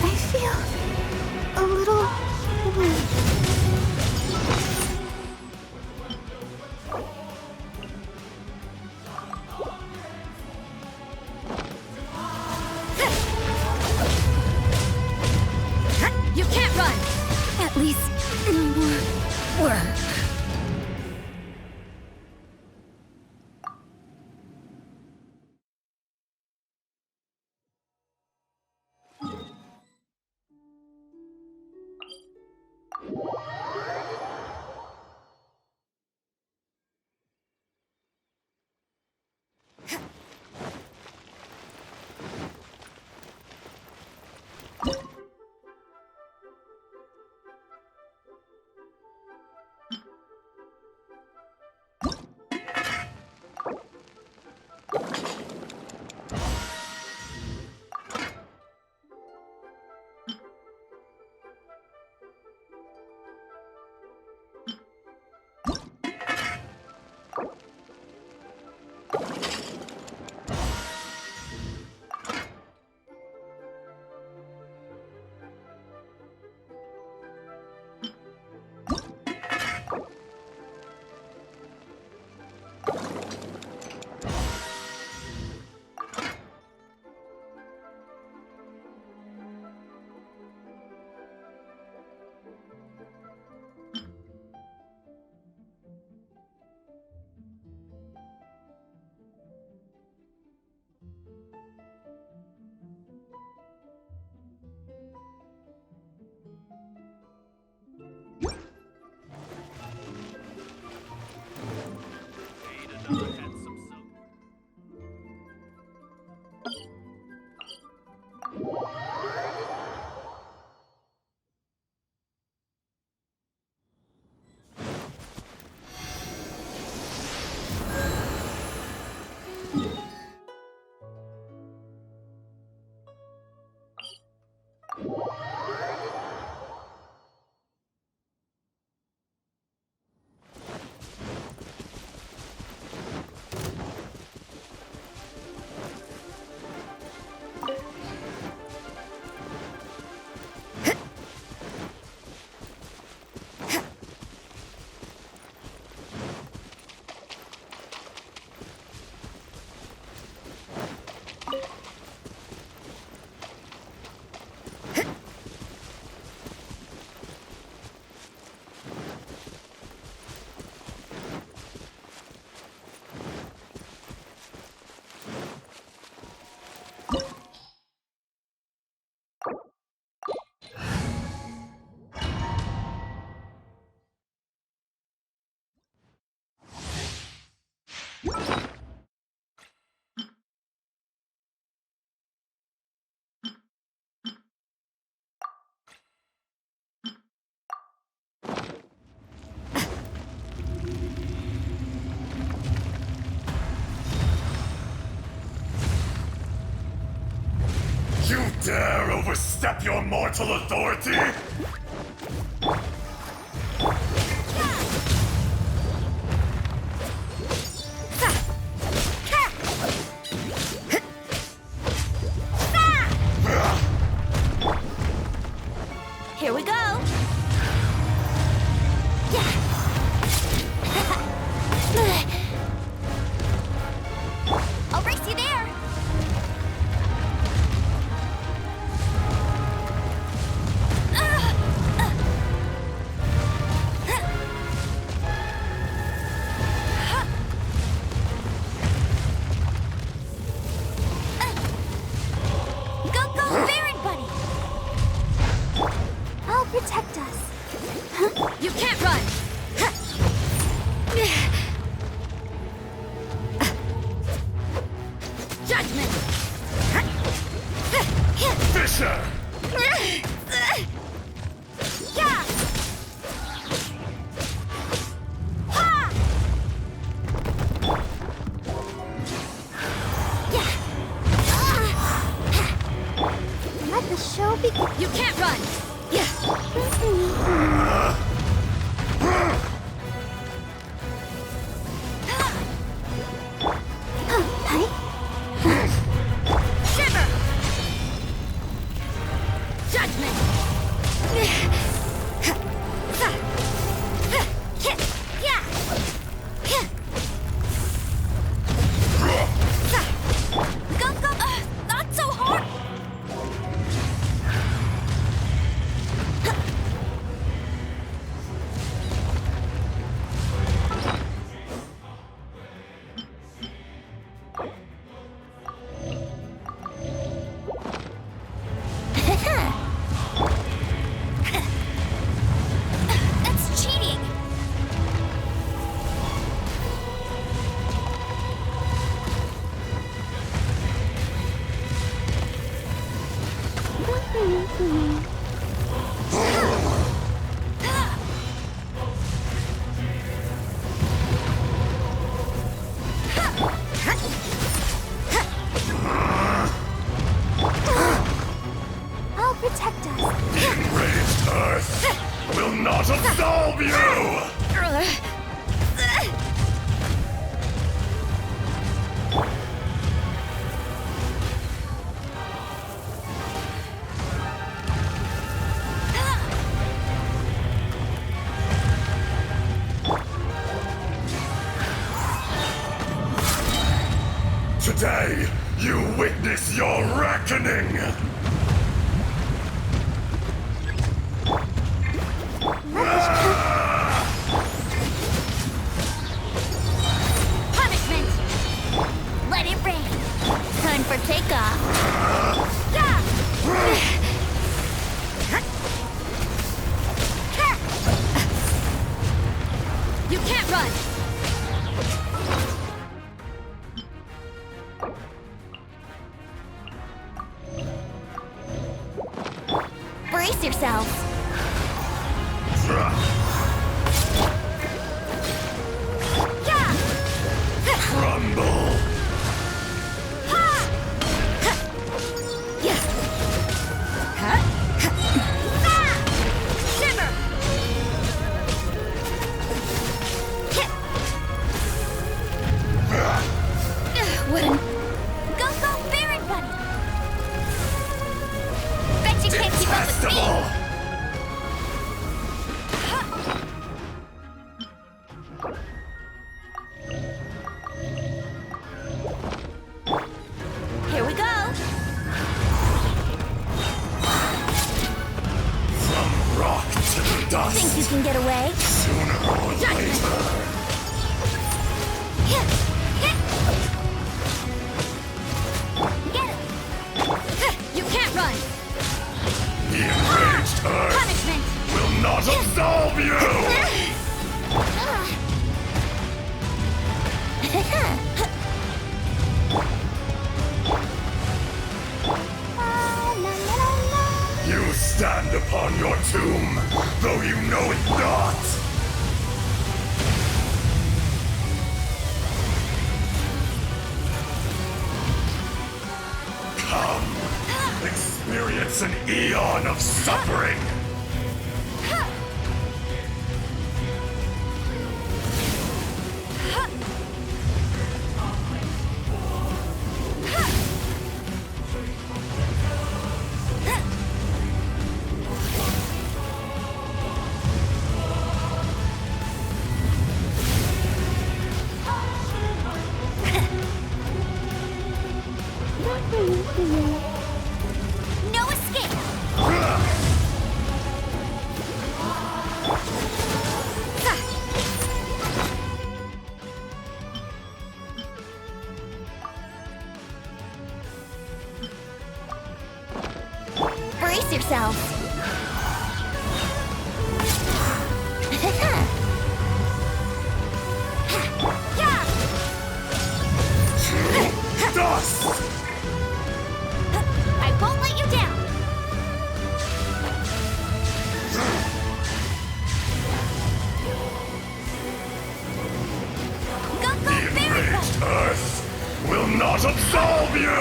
I feel a little weak. You dare overstep your mortal authority? Here we go! I'll race you there! Protect us. You can't run! Judgment! Fisher! Yeah! Ha! Let the show begin. You can't run! Yeah. absolve you! Today, you witness your reckoning! Punishment! Let it rain. Time for takeoff. Yeah! You can't run! Brace yourselves! Yeah! Crumble! Yeah! Shimmer! What an... Go, Baron Bunny! Bet you can't keep up with me! Detestable! Here we go! From rock to the dust! Think you can get away? Sooner or later! Get him! You can't run! The enraged Earth Punishment! will not absolve you! You stand upon your tomb, though you know it not! Come, experience an eon of suffering! No escape! Brace yourself! Dust! I won't let you down! Go, The Baron Bunny! enraged Earth will not absolve you!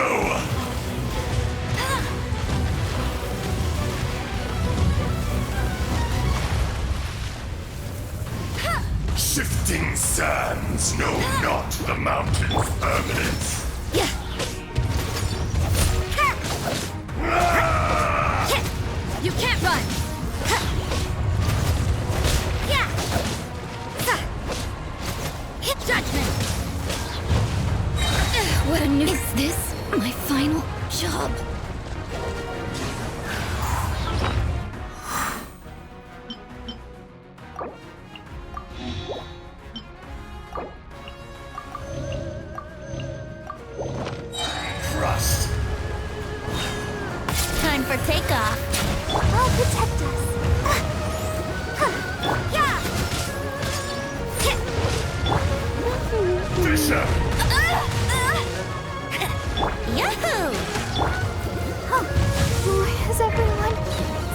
Shifting sands know not the mountain's permanence. Yeah! You can't run! Yeah! Judgment! What a new... Is this my final job? Crushed. Time for takeoff. I'll protect us. Yeah! Fisher! Yahoo! Why has everyone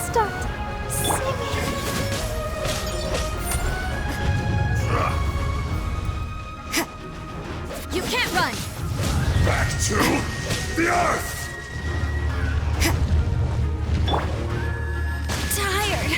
stopped singing? You can't run! Back to the Earth! Tired.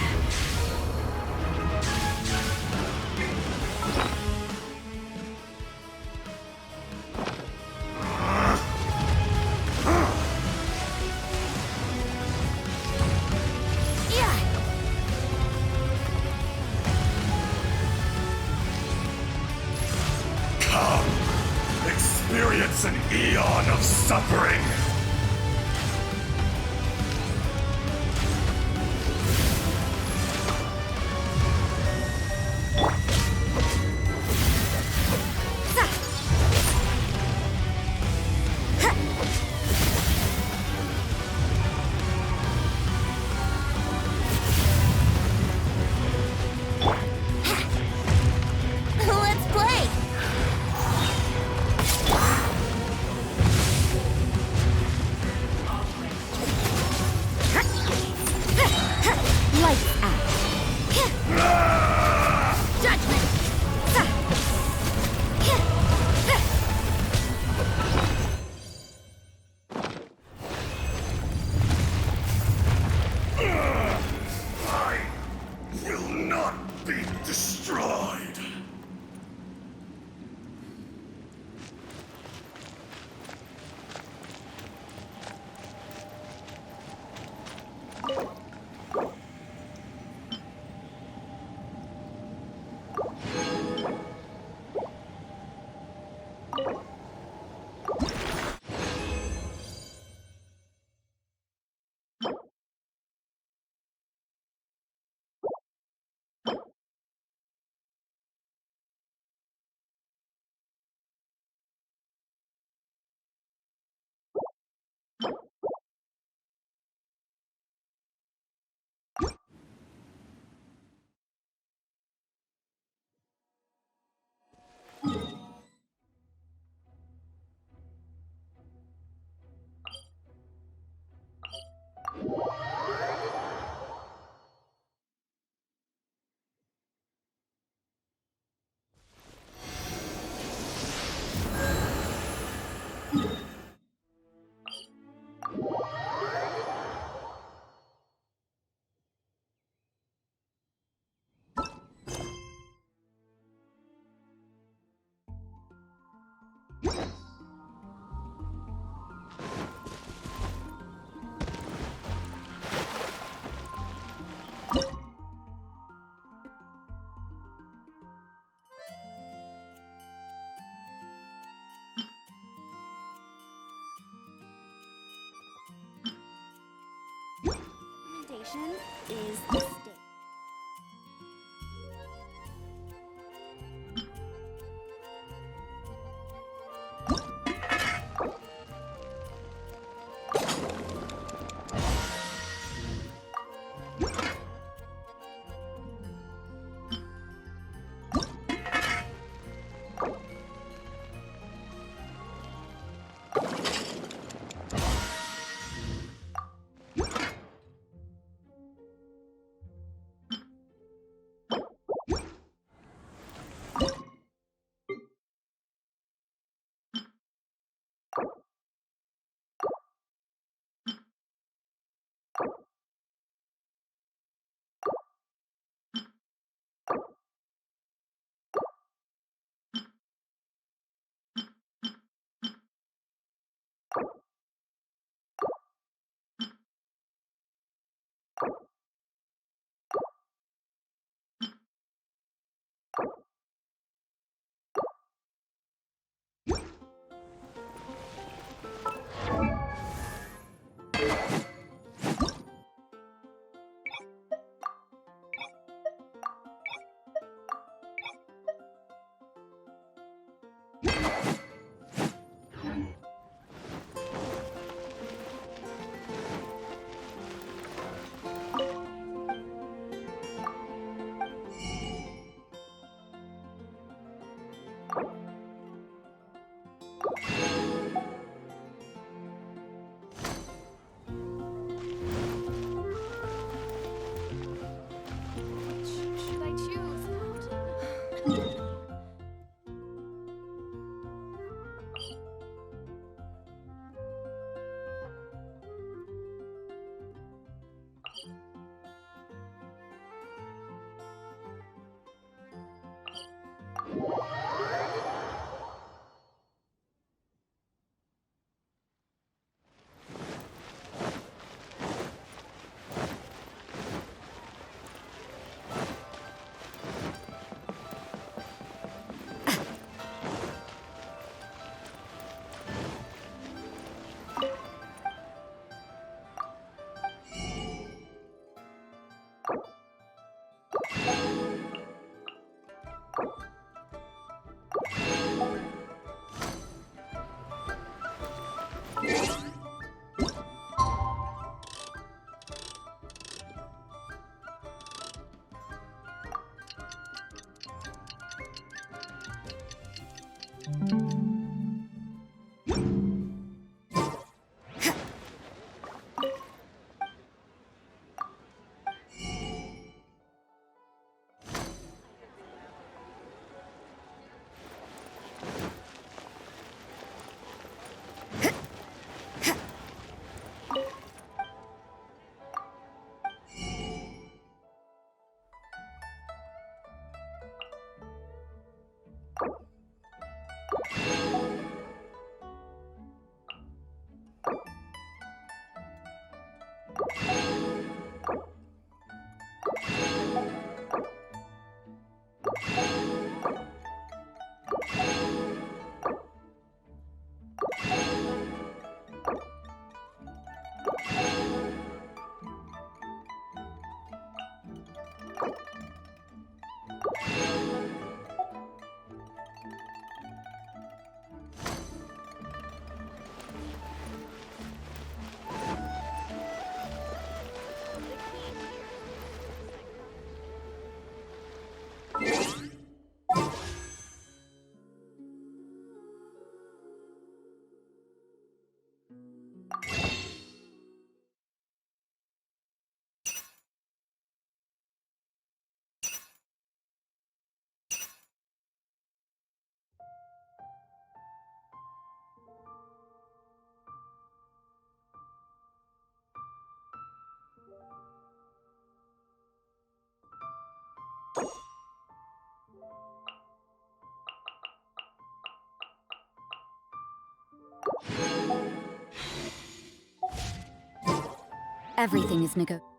experience an eon of suffering. Let's play! Lights out. Judgment! I will not be destroyed. Recommendation is the stick. Should I choose? Everything is negotiable.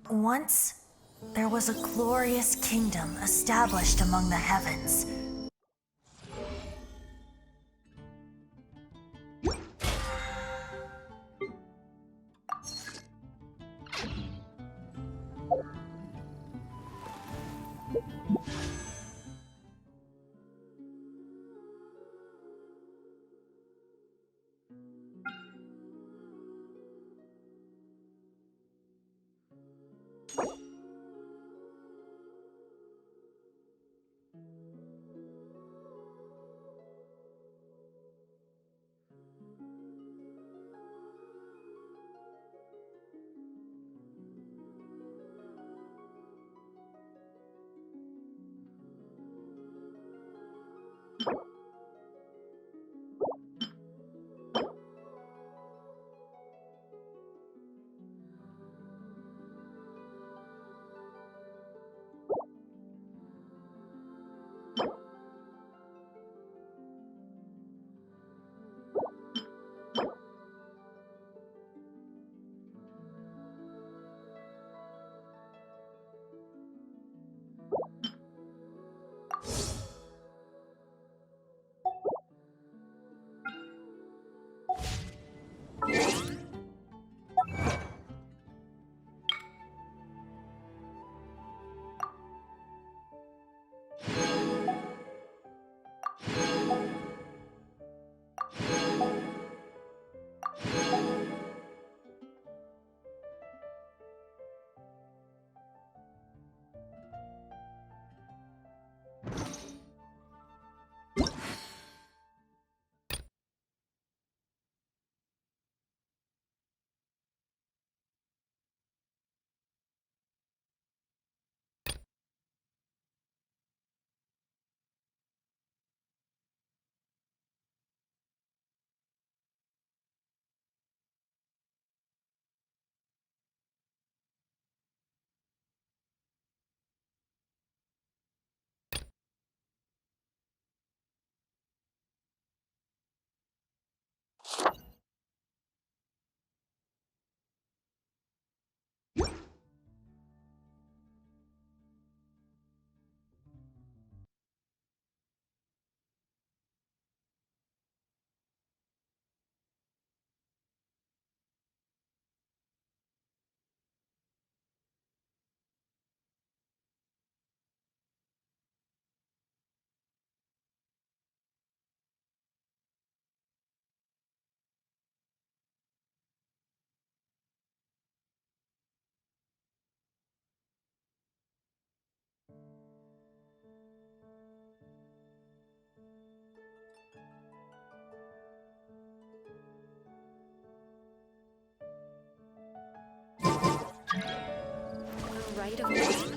Once, there was a glorious kingdom established among the heavens. Right of way?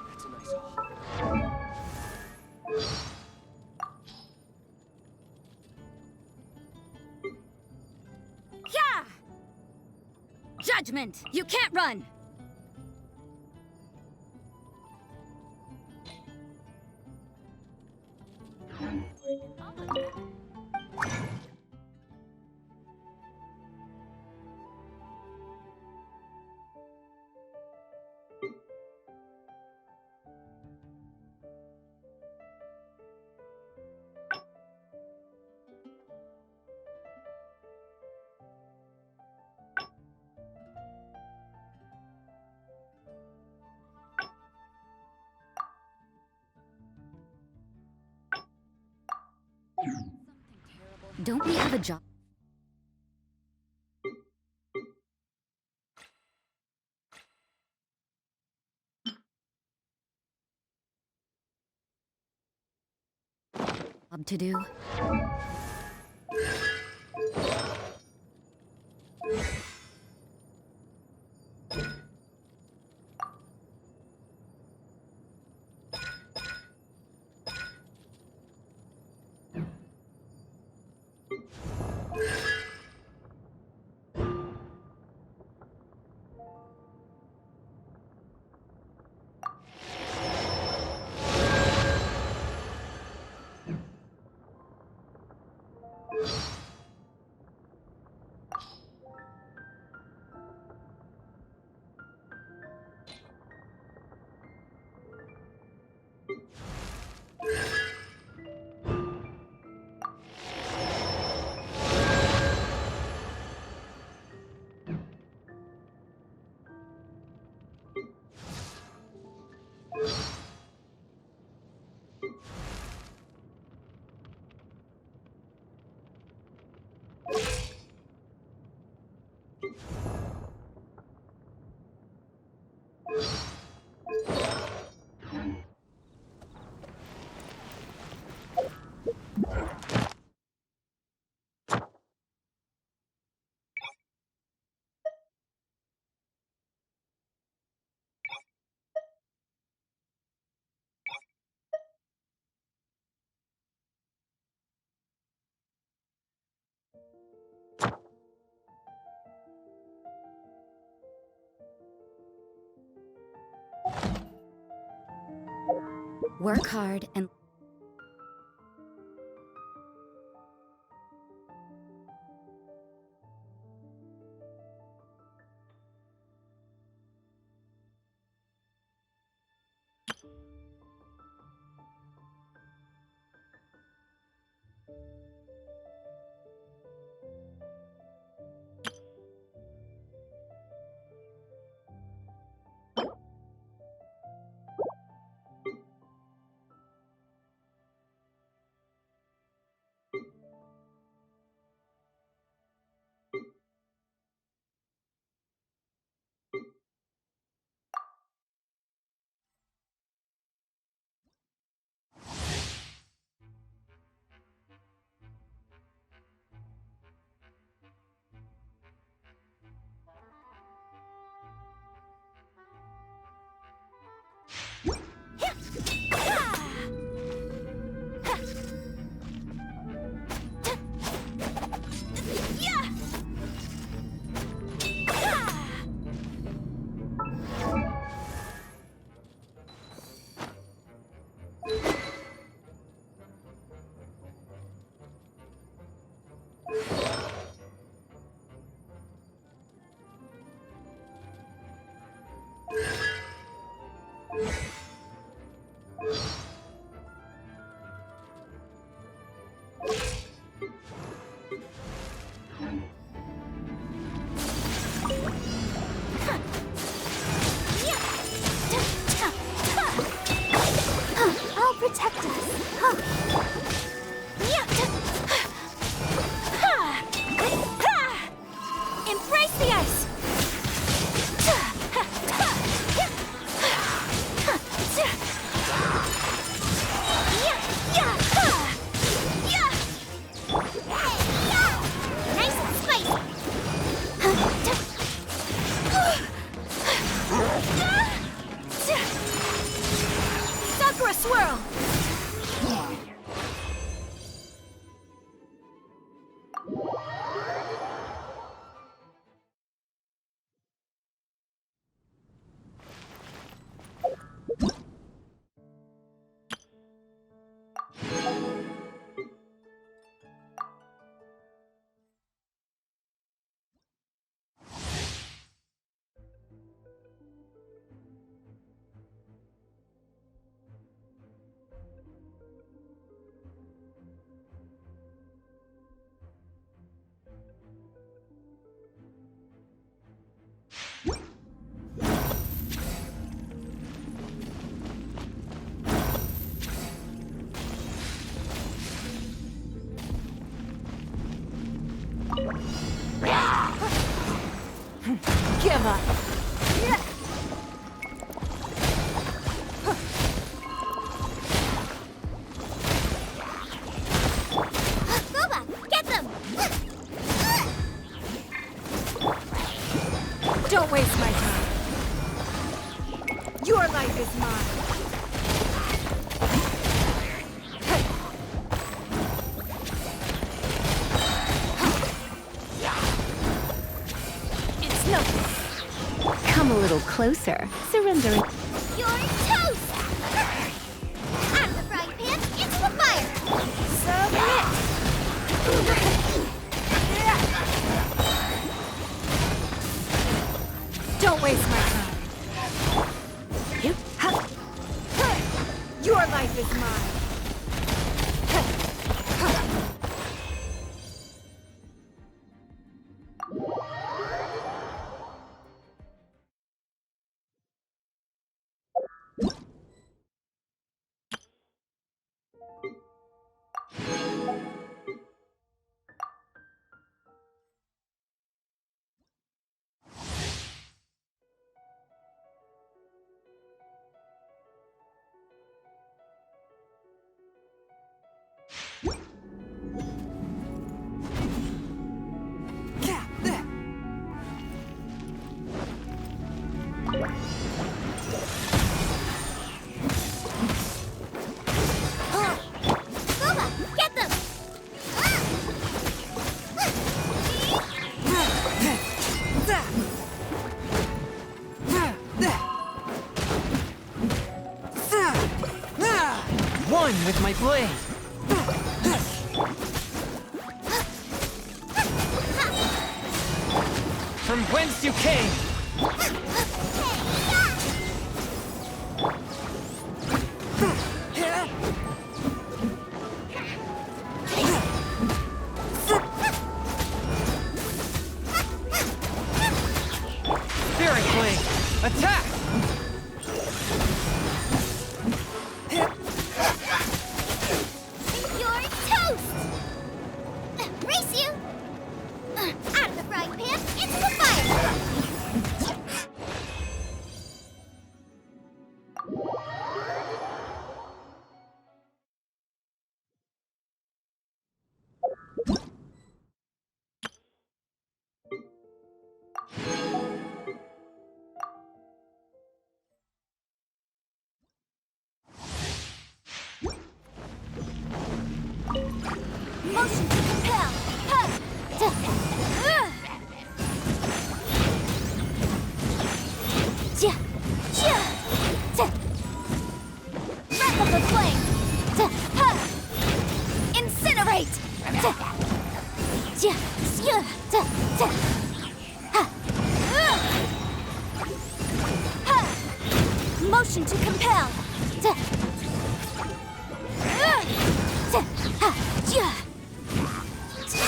That's a nice haul. Yeah! Judgment! You can't run! Don't we have a job to do? Work hard and give up. Boba, get them! Don't waste my time. Your life is mine. It's nothing. Come a little closer. Surrendering. You're toast! Out of the frying pan, into the fire! Don't waste my time. Your life is mine. Boba, get them! One with my blade. From whence you came. Spirit blade. Attack! You're toast! Race you! Out of the frying pan, into the fire! Motion to compel! Breath of the flame! Incinerate! Motion to compel!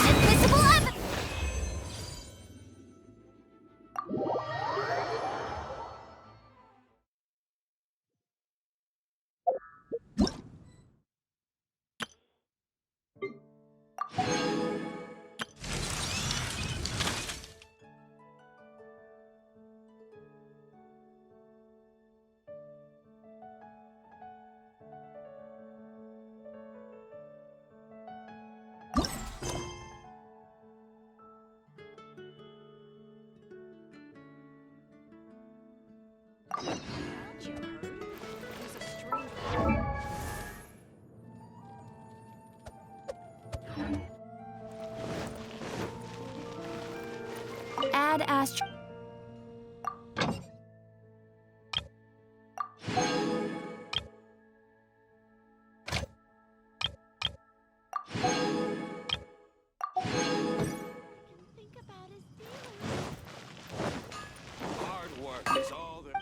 Invisible Add astro. Hard work is all that...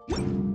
you.